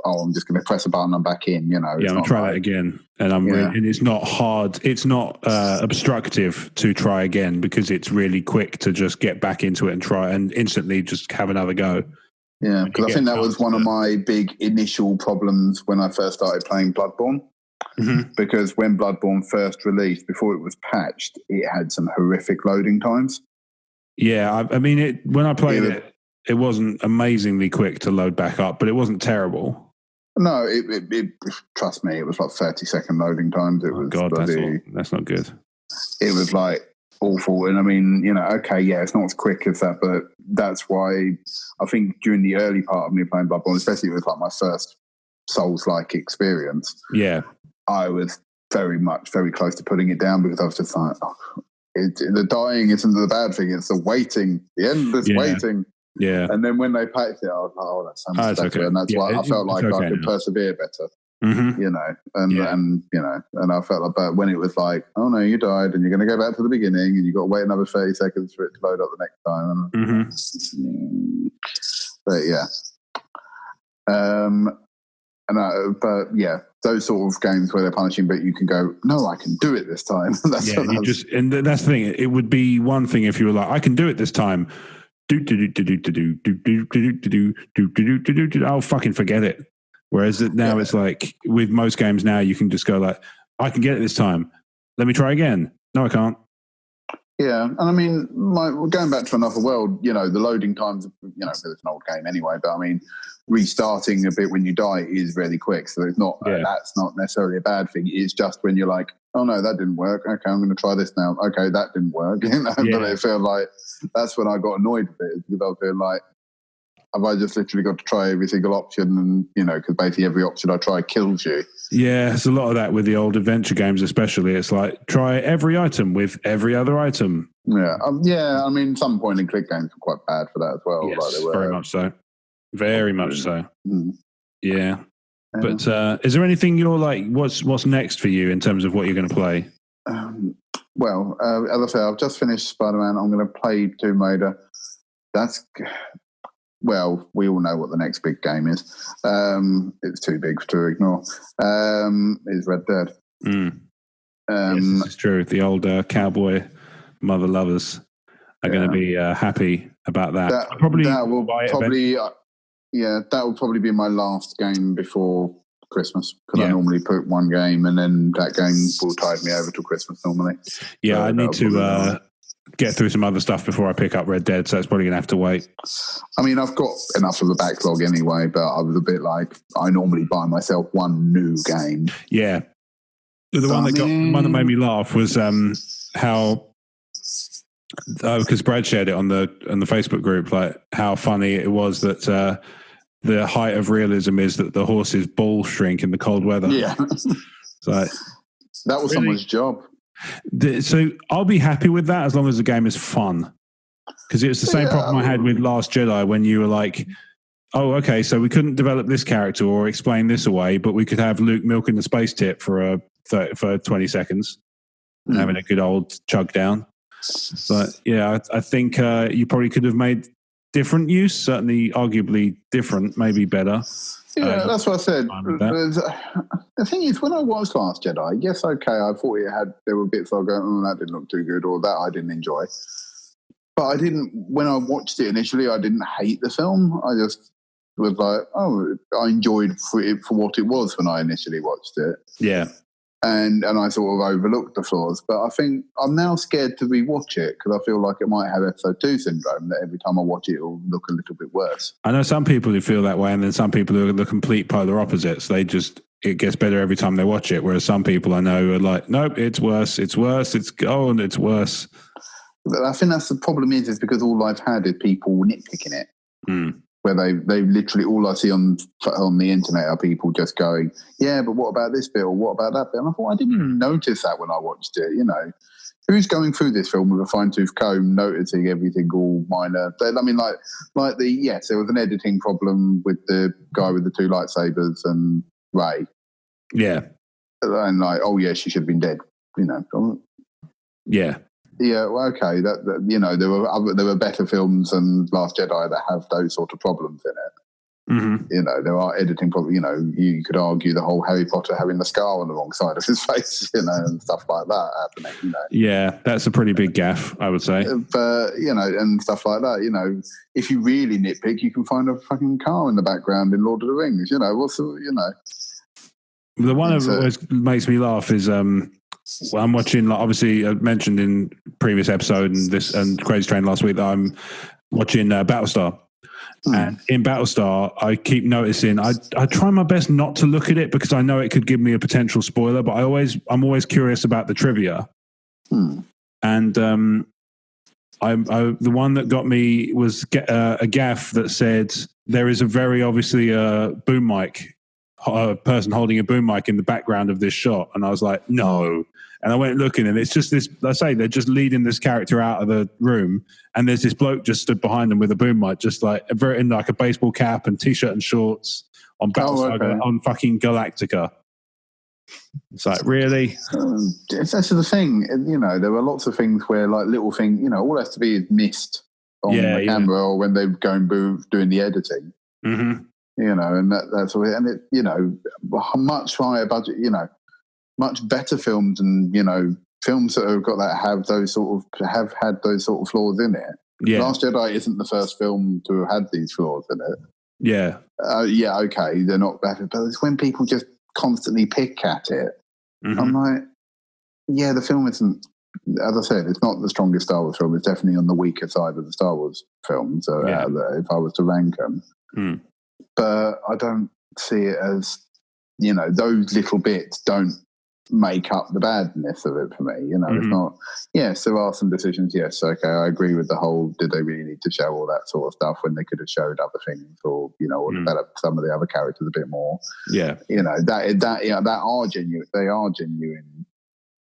I'm just going to press a button, I'm back in, you know. Yeah, I'll try that again. And and it's not hard, it's not obstructive to try again, because it's really quick to just get back into it and try and instantly just have another go. Yeah, because I think that was one of my big initial problems when I first started playing Bloodborne. Because when Bloodborne first released, before it was patched, it had some horrific loading times. Yeah, I mean, when I played it wasn't amazingly quick to load back up, but it wasn't terrible. No, it trust me, it was like 30-second loading times. It was God, that's not good. It was like awful. And I mean, okay, yeah, it's not as quick as that, but that's why I think during the early part of me playing Bloodborne, especially with like my first Souls-like experience, I was very close to putting it down because I was just like, the dying isn't the bad thing, it's the waiting, the endless waiting. Yeah. And then when they patched it, I was like, oh, that sounds better. Okay. And that's why I felt like I could persevere better. Mm-hmm. And I felt like, but when it was like, oh no, you died and you're going to go back to the beginning and you've got to wait another 30 seconds for it to load up the next time. But yeah. But yeah, those sort of games where they're punishing, but you can go, no, I can do it this time. That's the thing. It would be one thing if you were like, I can do it this time. I'll fucking forget it. Whereas now it's like with most games now, you can just go like, I can get it this time. Let me try again. No, I can't. Yeah, and I mean, going back to Another World, the loading times, because it's an old game anyway, but I mean, restarting a bit when you die is really quick. So it's not that's not necessarily a bad thing. It's just when you're like, oh no, that didn't work. Okay, I'm going to try this now. Okay, that didn't work. But it felt like that's when I got annoyed with it, because I feel like, have I just literally got to try every single option? And, because basically every option I try kills you. Yeah, there's a lot of that with the old adventure games, especially. It's like, try every item with every other item. Yeah, I mean, some point and click games were quite bad for that as well. Yes, like they were, very much so. Very much so. Mm. Yeah. But is there anything you're like, what's next for you in terms of what you're going to play? Well, as I say, I've just finished Spider-Man. I'm going to play Tomb Raider. Well, we all know what the next big game is. It's too big to ignore. Is Red Dead. Yes, this is true. The old cowboy mother lovers are going to be happy about that. That will probably be my last game before Christmas, because I normally put one game and then that game will tide me over till Christmas normally. Yeah, so I need to get through some other stuff before I pick up Red Dead, so it's probably going to have to wait. I mean, I've got enough of a backlog anyway, but I was a bit like, I normally buy myself one new game. Yeah. The one that made me laugh was how, because Brad shared it on the Facebook group, like how funny it was that the height of realism is that the horse's balls shrink in the cold weather. Yeah. So that was someone's job. So I'll be happy with that as long as the game is fun. Because it was the same problem I had with Last Jedi, when you were like, oh, okay, so we couldn't develop this character or explain this away, but we could have Luke milking the space tip for 20 seconds and having a good old chug down. But yeah, I think you probably could have made different use, certainly arguably different, maybe better. Yeah, that's what I said. The thing is, when I watched Last Jedi, yes, okay, I thought there were bits I go, oh, that didn't look too good, or that I didn't enjoy. But I didn't, when I watched it initially, I didn't hate the film. I just was like, oh, I enjoyed it for what it was when I initially watched it. Yeah. And I sort of overlooked the flaws. But I think I'm now scared to rewatch it, because I feel like it might have episode 2 syndrome, that every time I watch it, it'll look a little bit worse. I know some people who feel that way, and then some people who are the complete polar opposites. It gets better every time they watch it, whereas some people I know are like, nope, it's worse, it's worse, it's worse. But I think that's the problem is because all I've had is people nitpicking it. Where they literally, all I see on the internet are people just going, yeah, but what about this bit, or what about that bit? And I thought, I didn't even notice that when I watched it, Who's going through this film with a fine-tooth comb, noticing every single minor... I mean, yes, there was an editing problem with the guy with the 2 lightsabers and Rey. Yeah. And like, oh yeah, she should have been dead, Yeah. Yeah, well, okay. That there were better films than Last Jedi that have those sort of problems in it. Mm-hmm. There are editing problems. You could argue the whole Harry Potter having the scar on the wrong side of his face, and stuff like that happening. Yeah, that's a pretty big gaffe, I would say. But and stuff like that. If you really nitpick, you can find a fucking car in the background in Lord of the Rings. The one that always makes me laugh is Well, I'm watching, like, obviously I mentioned in previous episode and Crazy Train last week that I'm watching Battlestar. And in Battlestar, I keep noticing, I try my best not to look at it because I know it could give me a potential spoiler, but I'm always curious about the trivia. And the one that got me was a gaff that said there is a very obviously boom mic, a person holding a boom mic in the background of this shot. And I was like, no. And I went looking, and it's just this, I say, they're just leading this character out of the room, and there's this bloke just stood behind them with a boom mic, just like in like a baseball cap and t-shirt and shorts on Battlestar, on fucking Galactica. It's like, really? That's the thing. You know, there were lots of things where, like, little things, you know, all has to be is missed on the camera or when they're going doing the editing. Mm-hmm. You know, and that's all. And it, you know, much higher budget. You know, much better films, and you know, films that have got that have had those sort of flaws in it. Yeah. Last Jedi isn't the first film to have had these flaws in it. Yeah. Okay, they're not bad, but it's when people just constantly pick at it. Mm-hmm. I'm like, yeah, the film isn't. As I said, it's not the strongest Star Wars film. It's definitely on the weaker side of the Star Wars films. If I was to rank them, but I don't see it as, you know, those little bits don't make up the badness of it for me. You know, it's not. Yes, there are some decisions. Yes, okay, I agree with the whole. Did they really need to show all that sort of stuff when they could have showed other things, or you know, or developed some of the other characters a bit more? Yeah, you know that are genuine. They are genuine.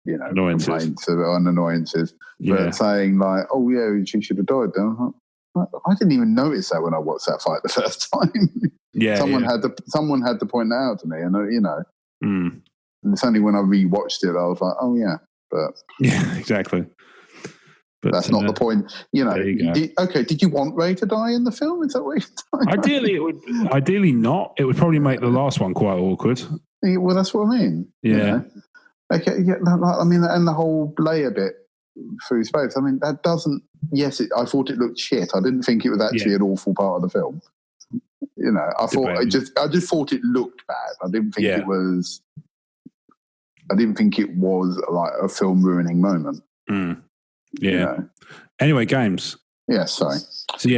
You know, complaints and annoyances. But saying like, oh yeah, she should have died. Then I didn't even notice that when I watched that fight the first time. Someone had to point that out to me, and you know. And it's only when I rewatched it I was like, oh yeah, but yeah, exactly. But that's not the point. You know. Did you want Rey to die in the film? Is that what you're talking Ideally not. It would probably make the last one quite awkward. Well, that's what I mean. Yeah. You know? Okay. Yeah. I mean, and the whole Leia bit through space. I mean, that doesn't. Yes, I thought it looked shit. I didn't think it was actually an awful part of the film. You know, I just thought it looked bad. I didn't think it was. I didn't think it was like a film ruining moment. Yeah. You know? Anyway, games. Yeah. Sorry. So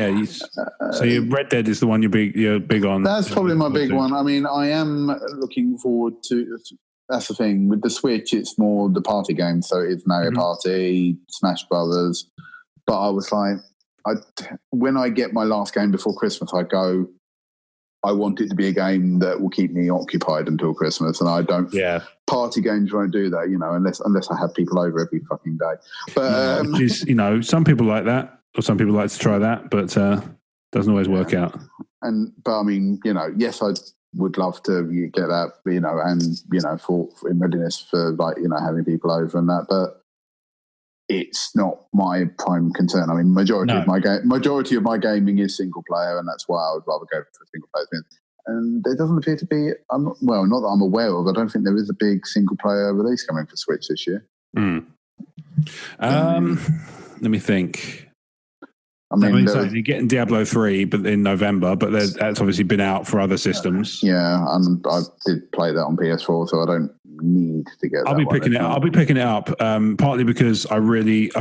so your Red Dead is the one you're big on. That's probably my big one. I mean, I am looking forward to. That's the thing with the Switch. It's more the party game, so it's Mario Party, Smash Brothers. But I was like, when I get my last game before Christmas, I want it to be a game that will keep me occupied until Christmas, and I don't. Yeah. Party games won't do that, you know, unless I have people over every fucking day. But you know, some people like that, or some people like to try that, but doesn't always work out. But I mean, you know, yes, I would love to get that, you know, and you know, for in readiness for like, you know, having people over and that, but it's not my prime concern. I mean, majority of my gaming is single player, and that's why I would rather go for a single player. And there doesn't appear to be. Not that I'm aware of. I don't think there is a big single player release coming for Switch this year. Let me think. I mean, you're getting Diablo 3, but in November. But that's obviously been out for other systems. Yeah, and I did play that on PS4, so I don't need to get. I'll be picking it up. Partly because I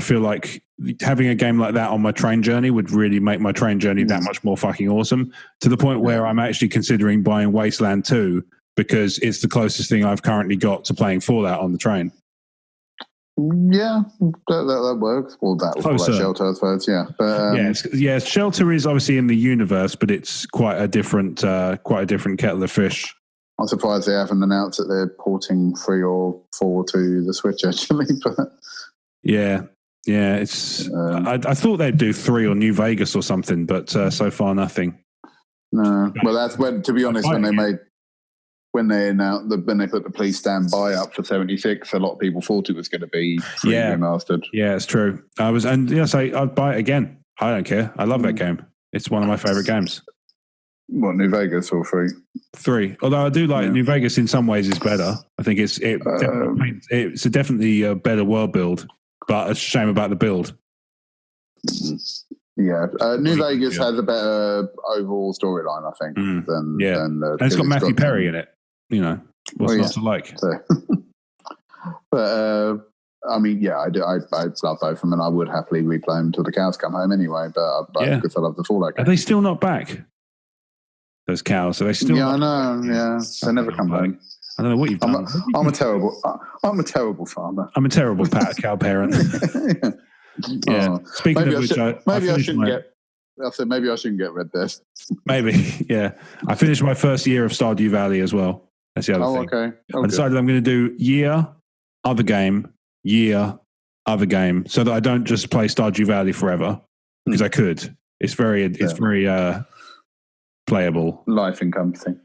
feel like having a game like that on my train journey would really make my train journey that much more fucking awesome. To the point where I'm actually considering buying Wasteland 2 because it's the closest thing I've currently got to playing Fallout on the train. Yeah, that works. Well, that Shelter, I suppose. Yeah, but Shelter is obviously in the universe, but it's quite a different kettle of fish. I'm surprised they haven't announced that they're porting 3 or 4 to the Switch actually. But it's. I thought they'd do 3 or New Vegas or something, but so far nothing. No, well, that's when. To be honest, when they put the Please Stand By up for 76, a lot of people thought it was going to be remastered. Yeah, it's true. I'd buy it again. I don't care. I love that game. It's one of my favorite games. What, New Vegas or 3? 3. Although I do like New Vegas in some ways is better. I think it's definitely a better world build, but it's a shame about the build. Yeah, New Vegas has a better overall storyline, I think. And it's got Matthew Perry in it. You know, what's not to like? So. But I mean, yeah, I do. I love both of them, and I would happily replay them until the cows come home anyway. But because I love the Fallout game. Are they still not back? Those cows? Are they still? Yeah, I know. Yeah, they never come home. I don't know what you've done. I'm a terrible farmer. I'm a terrible cow parent. Yeah. Speaking of which, maybe I shouldn't get. I said maybe I shouldn't get Red Dead. Maybe, yeah. I finished my first year of Stardew Valley as well. That's the other thing. Okay. I decided I'm going to do year, other game, year, other game, so that I don't just play Stardew Valley forever, because I could. It's very playable. Life encompassing.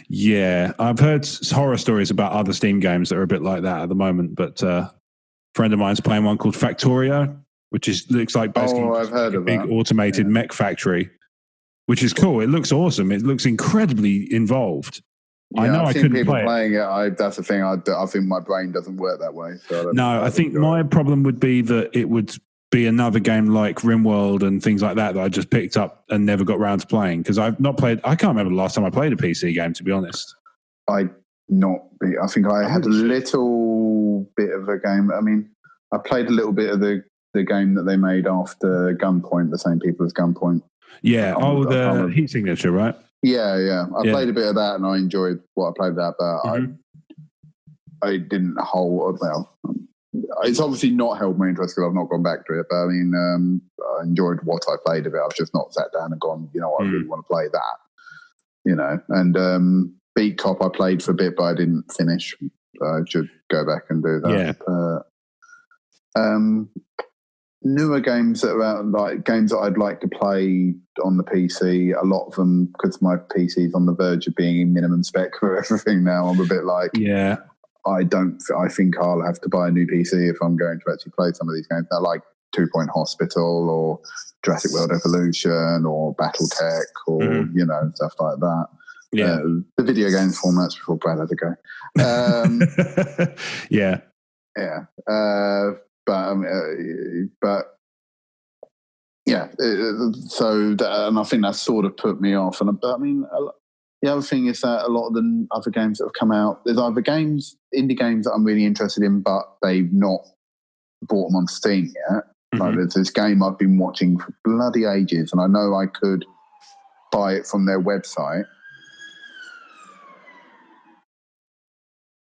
Yeah. I've heard horror stories about other Steam games that are a bit like that at the moment, but a friend of mine's playing one called Factorio, which looks like basically I've heard of big automated mech factory, which is cool. It looks awesome. It looks incredibly involved. Yeah, I know I've seen people playing it. That's the thing. I think my brain doesn't work that way. So I think my problem would be that it would be another game like RimWorld and things like that I just picked up and never got around to playing, because I've not played. I can't remember the last time I played a PC game, to be honest. I think I had a little bit of a game. I mean, I played a little bit of the game that they made after Gunpoint, the same people as Gunpoint. Yeah. The heat signature, right? Yeah. I played a bit of that and I enjoyed what I played of that, but I didn't hold. Well, it's obviously not held my interest because I've not gone back to it. But I mean, I enjoyed what I played of it. I've just not sat down and gone, I really want to play that. And Beat Cop I played for a bit, but I didn't finish. I should go back and do that. Yeah. Newer games that are out, like games that I'd like to play on the PC, a lot of them, because my PC's on the verge of being minimum spec for everything now, I'm a bit like, I think I'll have to buy a new PC if I'm going to actually play some of these games. I like 2 Point Hospital or Jurassic World Evolution or Battletech or, stuff like that. Yeah. The video game formats before Brad had to go. Yeah. But yeah, and I think that's sort of put me off. And I mean, the other thing is that a lot of the other games that have come out, there's either indie games that I'm really interested in, but they've not bought them on Steam yet. Like there's this game I've been watching for bloody ages, and I know I could buy it from their website.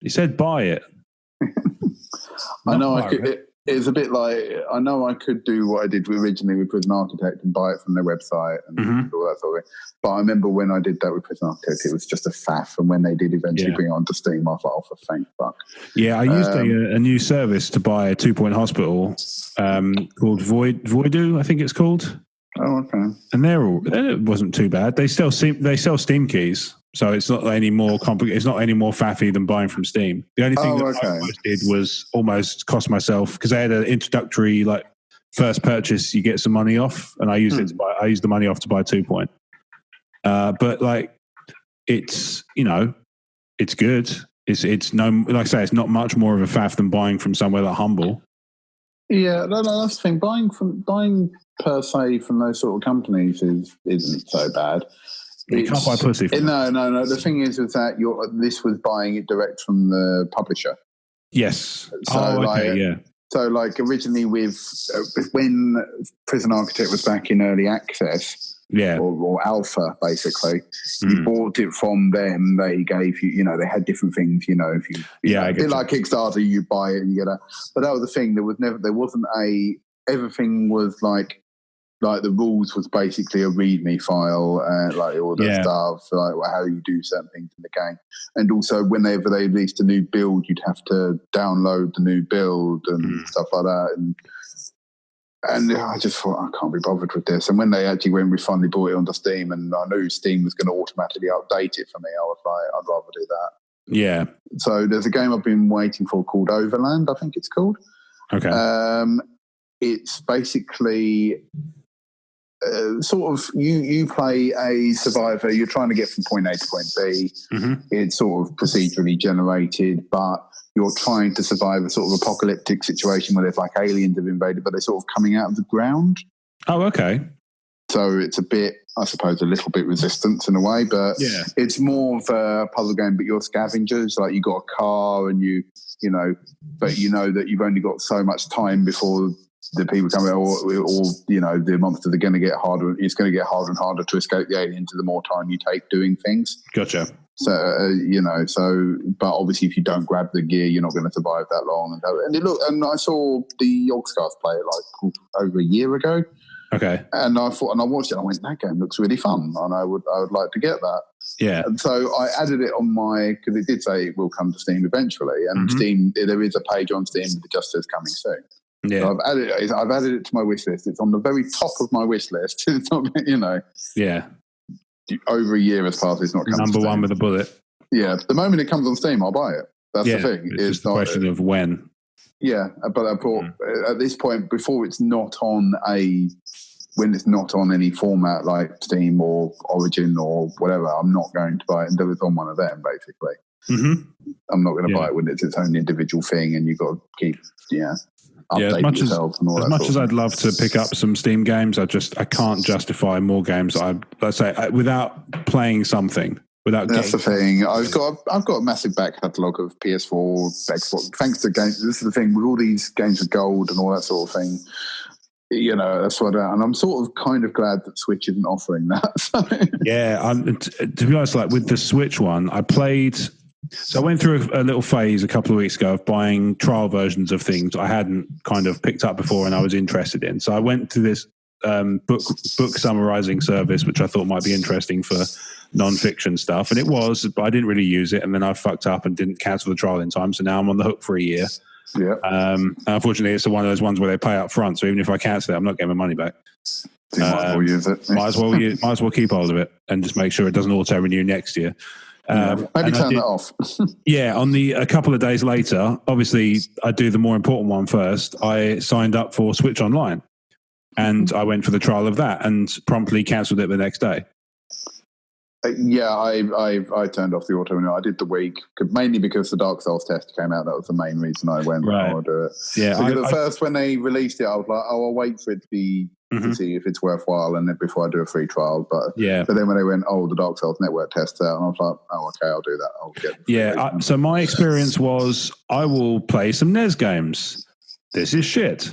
You said buy it. I know I could. It's a bit like, I know I could do what I did originally with Prison Architect and buy it from their website and all that sort of thing. But I remember when I did that with Prison Architect, it was just a faff. And when they did eventually bring it onto Steam, I was like, oh, for thank fuck. Yeah, I used a new service to buy a 2 Point Hospital called Voidoo, I think it's called. Oh, okay. And it wasn't too bad. They sell Steam keys. So it's not any more complicated. It's not any more faffy than buying from Steam. The only thing I almost did was almost cost myself, because they had an introductory first purchase, you get some money off, and I used it to buy. I used the money off to buy 2 Point. But it's it's good. It's no, like I say, it's not much more of a faff than buying from somewhere like Humble. Yeah, no, that's the thing. Buying per se from those sort of companies isn't so bad. You can't buy pussy. No. The thing is that this was buying it direct from the publisher. Yes. So So originally when Prison Architect was back in early access, or alpha, basically, you bought it from them. They gave you, they had different things. If you, a bit like Kickstarter, you buy it and you get a. But that was the thing. Everything was like the rules was basically a README file, all the stuff, how you do certain things in the game. And also, whenever they released a new build, you'd have to download the new build and stuff like that. And I just thought, I can't be bothered with this. And when we finally bought it onto Steam, and I knew Steam was going to automatically update it for me, I was like, I'd rather do that. Yeah. So there's a game I've been waiting for called Overland, I think it's called. Okay. It's basically... sort of you play a survivor. You're trying to get from point A to point B. It's sort of procedurally generated, but you're trying to survive a sort of apocalyptic situation where there's aliens have invaded, but they're sort of coming out of the ground. Oh, okay. So it's a bit, I suppose, a little bit resistance in a way, but it's more of a puzzle game, but you're scavengers. Like you got a car and but you know that you've only got so much time before the people come out, or the monsters are going to get harder. It's going to get harder and harder to escape the aliens the more time you take doing things. Gotcha. So, but obviously, if you don't grab the gear, you're not going to survive that long. And I saw the Yogscast play it like over a year ago. Okay. And I watched it. And I went, that game looks really fun, and I would like to get that. Yeah. And so I added it on because it did say it will come to Steam eventually, and Steam, there is a page on Steam that just says coming soon. Yeah. So I've added it to my wish list. It's on the very top of my wish list. It's not, Yeah. Over a year has passed. It's not come number one with a bullet. Yeah. The moment it comes on Steam, I'll buy it. That's the thing. It's just a question of when. Yeah, but I thought at this point, before it's not on when it's not on any format like Steam or Origin or whatever, I'm not going to buy it until it's on one of them, basically. Mm-hmm. I'm not going to buy it when it's its own individual thing and you've got to keep, update yourself and all that. As much as I'd love to pick up some Steam games, I can't justify more games. Let's say without playing something. That's the thing. I've got a massive back catalogue of PS4, Xbox. Thanks to games. This is the thing with all these games of gold and all that sort of thing. That's what. And I'm sort of kind of glad that Switch isn't offering that. Yeah, to be honest, like with the Switch one, I played. So I went through a little phase a couple of weeks ago of buying trial versions of things I hadn't kind of picked up before and I was interested in. So I went to this book summarizing service, which I thought might be interesting for non-fiction stuff, and it was, but I didn't really use it, and then I fucked up and didn't cancel the trial in time, so now I'm on the hook for a year. Yeah. Unfortunately, it's one of those ones where they pay up front, so even if I cancel it, I'm not getting my money back. So you might as well use it. Might as well keep hold of it and just make sure it doesn't auto-renew next year. Maybe turn that off. A couple of days later, obviously I do the more important one first. I signed up for Switch Online and I went for the trial of that and promptly cancelled it the next day. I turned off the auto renew. I did the week mainly because the Dark Souls test came out. That was the main reason I went. Right. I'll do it. Yeah. Because first when they released it, I was like, I'll wait for it to be to see if it's worthwhile, and then before I do a free trial. But then when they went, the Dark Souls network test's out, and I was like, okay, I'll do that. I'll get. So my experience was, I will play some NES games. This is shit.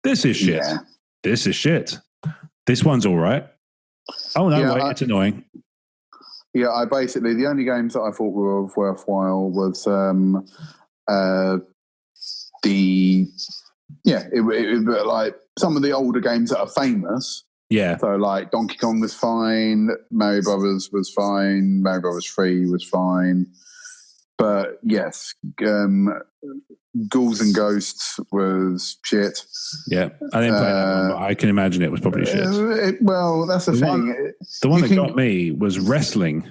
This is shit. Yeah. This is shit. This one's all right. Oh no, wait, it's annoying. Yeah, I basically, the only games that I thought were worthwhile was like some of the older games that are famous. Yeah. So like Donkey Kong was fine, Mario Brothers was fine, Mario Brothers 3 was fine. But yes, Ghouls and Ghosts was shit. Yeah, I didn't play that one, but I can imagine it was probably shit. That's the thing. The one that got me was wrestling.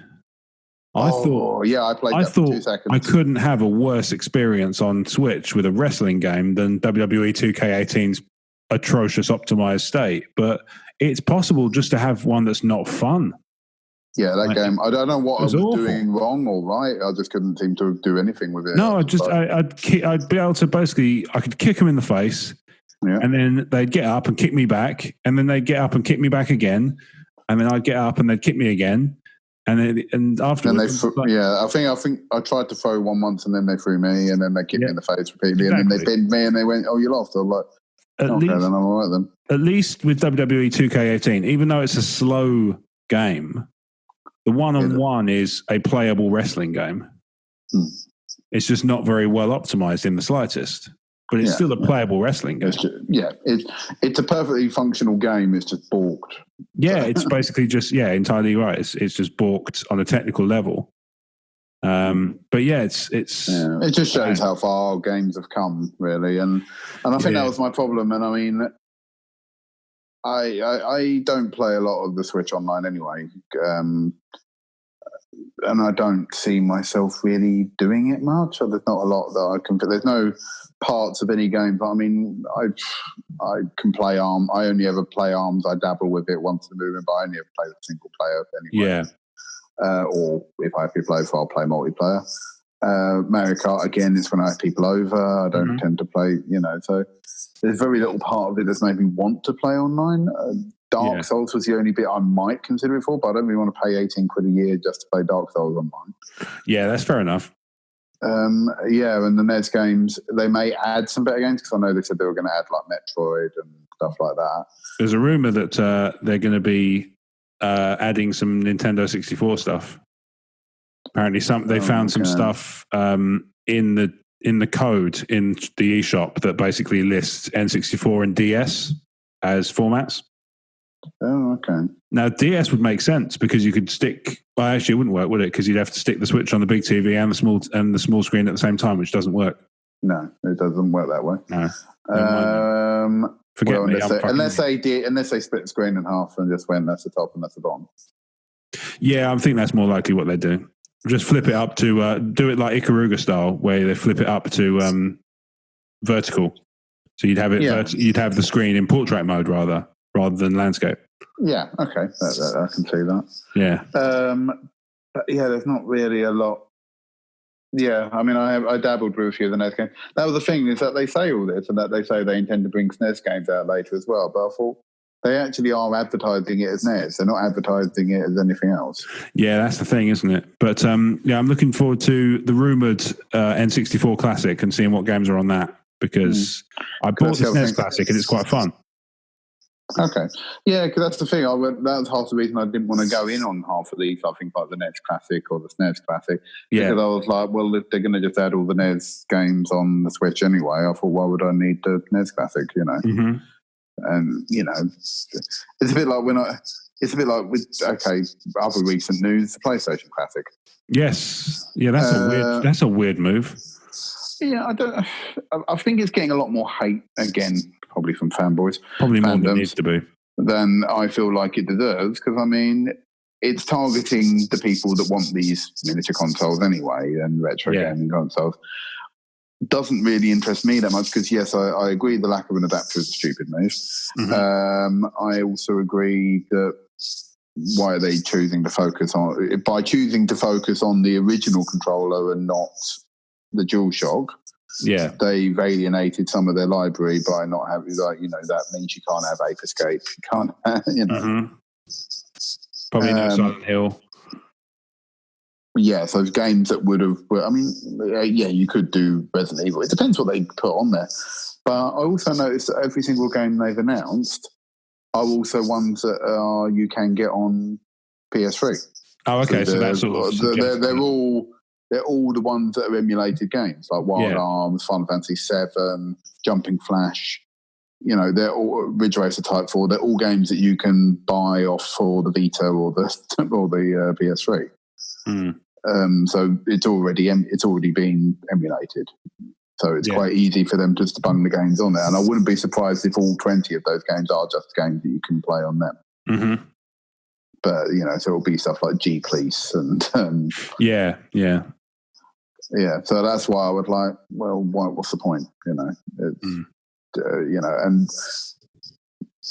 I thought that for 2 seconds. I couldn't have a worse experience on Switch with a wrestling game than WWE 2K18's atrocious optimized state. But it's possible just to have one that's not fun. Yeah, that game. I don't know what I was doing wrong or right. I just couldn't seem to do anything with it. No, I'd be able to basically, I could kick them in the face, and then they'd get up and kick me back, and then they'd get up and kick me back again, and then I'd get up and they'd kick me again, and afterwards. I think I tried to throw one once, and then they threw me, and then they kicked me in the face repeatedly, and then they pinned me, and they went, "Oh, you lost." I was like, "Okay, then I'm all right then." At least with WWE 2K18, even though it's a slow game, the one-on-one is a playable wrestling game. It's just not very well optimized in the slightest, but it's still a playable wrestling game. It's a perfectly functional game. It's just balked. Yeah, it's basically just entirely right. It's just balked on a technical level. But it just shows how far games have come, really, and I think that was my problem. And I mean, I don't play a lot of the Switch Online anyway. And I don't see myself really doing it much. There's not a lot that I can. There's no parts of any game. But I mean, I can play ARM. I only ever play ARMS. I dabble with it once in a movie, but I only ever play the single player anyway. Yeah. Or if I have people over, I'll play multiplayer. Mario Kart, again, it's when I have people over. I don't tend to play, so there's very little part of it that's made me want to play online. Dark Souls was the only bit I might consider it for, but I don't really want to pay 18 quid a year just to play Dark Souls online. Yeah, that's fair enough. And the NES games, they may add some better games, because I know they said they were going to add like Metroid and stuff like that. There's a rumor that they're going to be adding some Nintendo 64 stuff. Apparently, they found some stuff in the code in the eShop that basically lists N64 and DS as formats. Oh, okay. Now, DS would make sense because you could stick. Well, actually, it wouldn't work, would it? Because you'd have to stick the Switch on the big TV and the small screen at the same time, which doesn't work. No, it doesn't work that way. No. Forget me. Unless they split the screen in half and just went, that's the top and that's the bottom. Yeah, I think that's more likely what they do. Just flip it up to do it like Ikaruga style, where they flip it up to vertical. So you'd have it. Yeah. You'd have the screen in portrait mode rather than landscape. Yeah. Okay, I can see that. Yeah. But yeah, there's not really a lot. Yeah, I mean, I dabbled with a few of the NES games. That was the thing, is that they say all this and that they say they intend to bring SNES games out later as well. But I thought they actually are advertising it as NES. They're not advertising it as anything else. Yeah, that's the thing, isn't it? But I'm looking forward to the rumoured N64 Classic and seeing what games are on that, because I bought the SNES Classic and it's quite fun. Okay. Yeah, because that's the thing. That was half the reason I didn't want to go in on half of these, I think, like the NES Classic or the SNES Classic. Yeah. Because I was like, well, if they're going to just add all the NES games on the Switch anyway, I thought, why would I need the NES Classic, you know? Mm-hmm. And, you know, it's a bit like with other recent news, the PlayStation Classic. Yes. Yeah, that's a weird move. Yeah, I think it's getting a lot more hate again, probably from fanboys. Probably more than it needs to be. Than I feel like it deserves, because, I mean, it's targeting the people that want these miniature consoles anyway, and retro gaming consoles. Doesn't really interest me that much, because, yes, I agree the lack of an adapter is a stupid move. Mm-hmm. I also agree that why are they choosing to focus on the original controller and not the DualShock? Yeah, they've alienated some of their library by not having, like, you know, that means you can't have Ape Escape, you can't, you know. Mm-hmm. Probably no Silent Hill. Yeah, so games that would have, I mean, you could do Resident Evil. It depends what they put on there. But I also noticed that every single game they've announced are also ones that you can get on PS3. Oh, okay, so that's sort of they're all the ones that are emulated games, like Wild Arms, Final Fantasy VII, Jumping Flash. You know, they're all Ridge Racer Type 4. They're all games that you can buy off for the Vita or the PS3. So it's already been emulated. So it's quite easy for them just to bung the games on there. And I wouldn't be surprised if all 20 of those games are just games that you can play on them. Mm-hmm. But, you know, so it'll be stuff like G-Police and... Yeah. So that's why I would like, well, what's the point, you know? It's, you know, and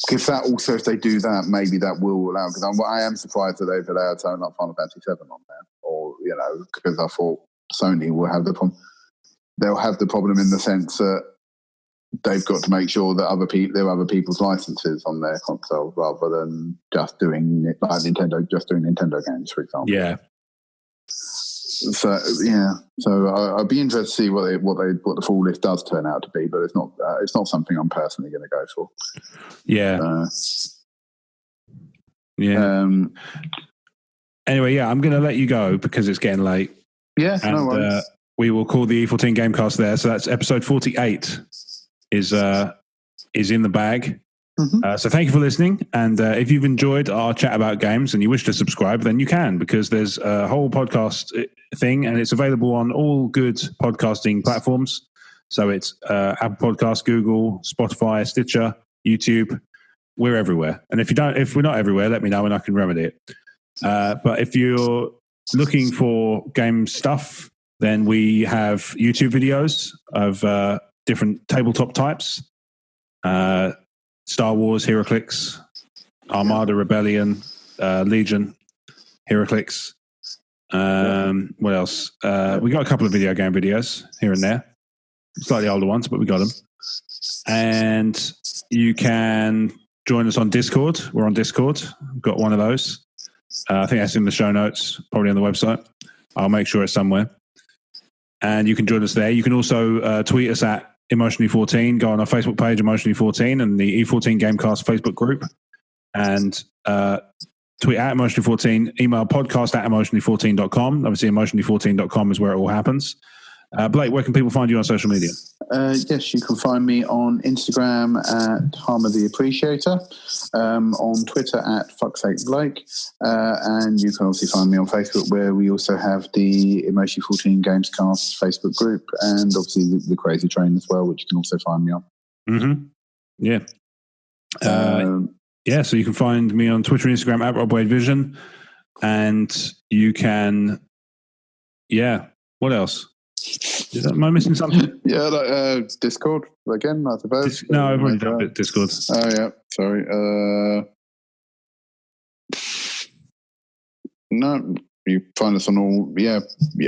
if they do that, maybe that will allow, because I am surprised that they've allowed something like Final Fantasy VII on there, or, you know, because I thought Sony will have the problem. They'll have the problem in the sense that they've got to make sure that there are other people's licenses on their console rather than just doing it like Nintendo, just doing Nintendo games, for example. Yeah. So I'd be interested to see what the full list does turn out to be, but it's not something I'm personally going to go for. Yeah. Anyway, I'm going to let you go because it's getting late. Yeah, no worries. We will call the E14 Gamecast there. So that's episode 48 is in the bag. Mm-hmm. So thank you for listening. And if you've enjoyed our chat about games and you wish to subscribe, then you can, because there's a whole podcast thing and it's available on all good podcasting platforms. So it's Apple Podcasts, Google, Spotify, Stitcher, YouTube. We're everywhere. And if we're not everywhere, let me know and I can remedy it. But if you're looking for game stuff, then we have YouTube videos of different tabletop types. Star Wars, Heroclix, Armada, Rebellion, Legion, Heroclix. What else? We got a couple of video game videos here and there. Slightly older ones, but we got them. And you can join us on Discord. We're on Discord. We've got one of those. I think that's in the show notes, probably on the website. I'll make sure it's somewhere. And you can join us there. You can also tweet us at Emotionally14. Go on our Facebook page, Emotionally14, and the E14 Gamecast Facebook group. And tweet at Emotionally14. Email podcast at Emotionally14.com. Obviously, Emotionally14.com is where it all happens. Blake, where can people find you on social media? Yes, you can find me on Instagram at Harmer the Appreciator, on Twitter at Fucksake Blake, and you can obviously find me on Facebook, where we also have the Emoji 14 Gamescast Facebook group, and obviously the Crazy Train as well, which you can also find me on. Mm-hmm. Yeah. So you can find me on Twitter and Instagram at RobWadeVision, and you can, what else? Am I missing something? Yeah, Discord again, I suppose. No, I've already done it. Discord. Oh yeah, sorry. No, you find us on all. Yeah.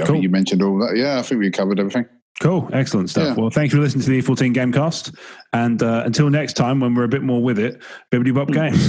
Cool. You mentioned all that. Yeah, I think we covered everything. Cool, excellent stuff. Yeah. Well, thank you for listening to the E14 Gamecast, and until next time, when we're a bit more with it, bibbidi bop games.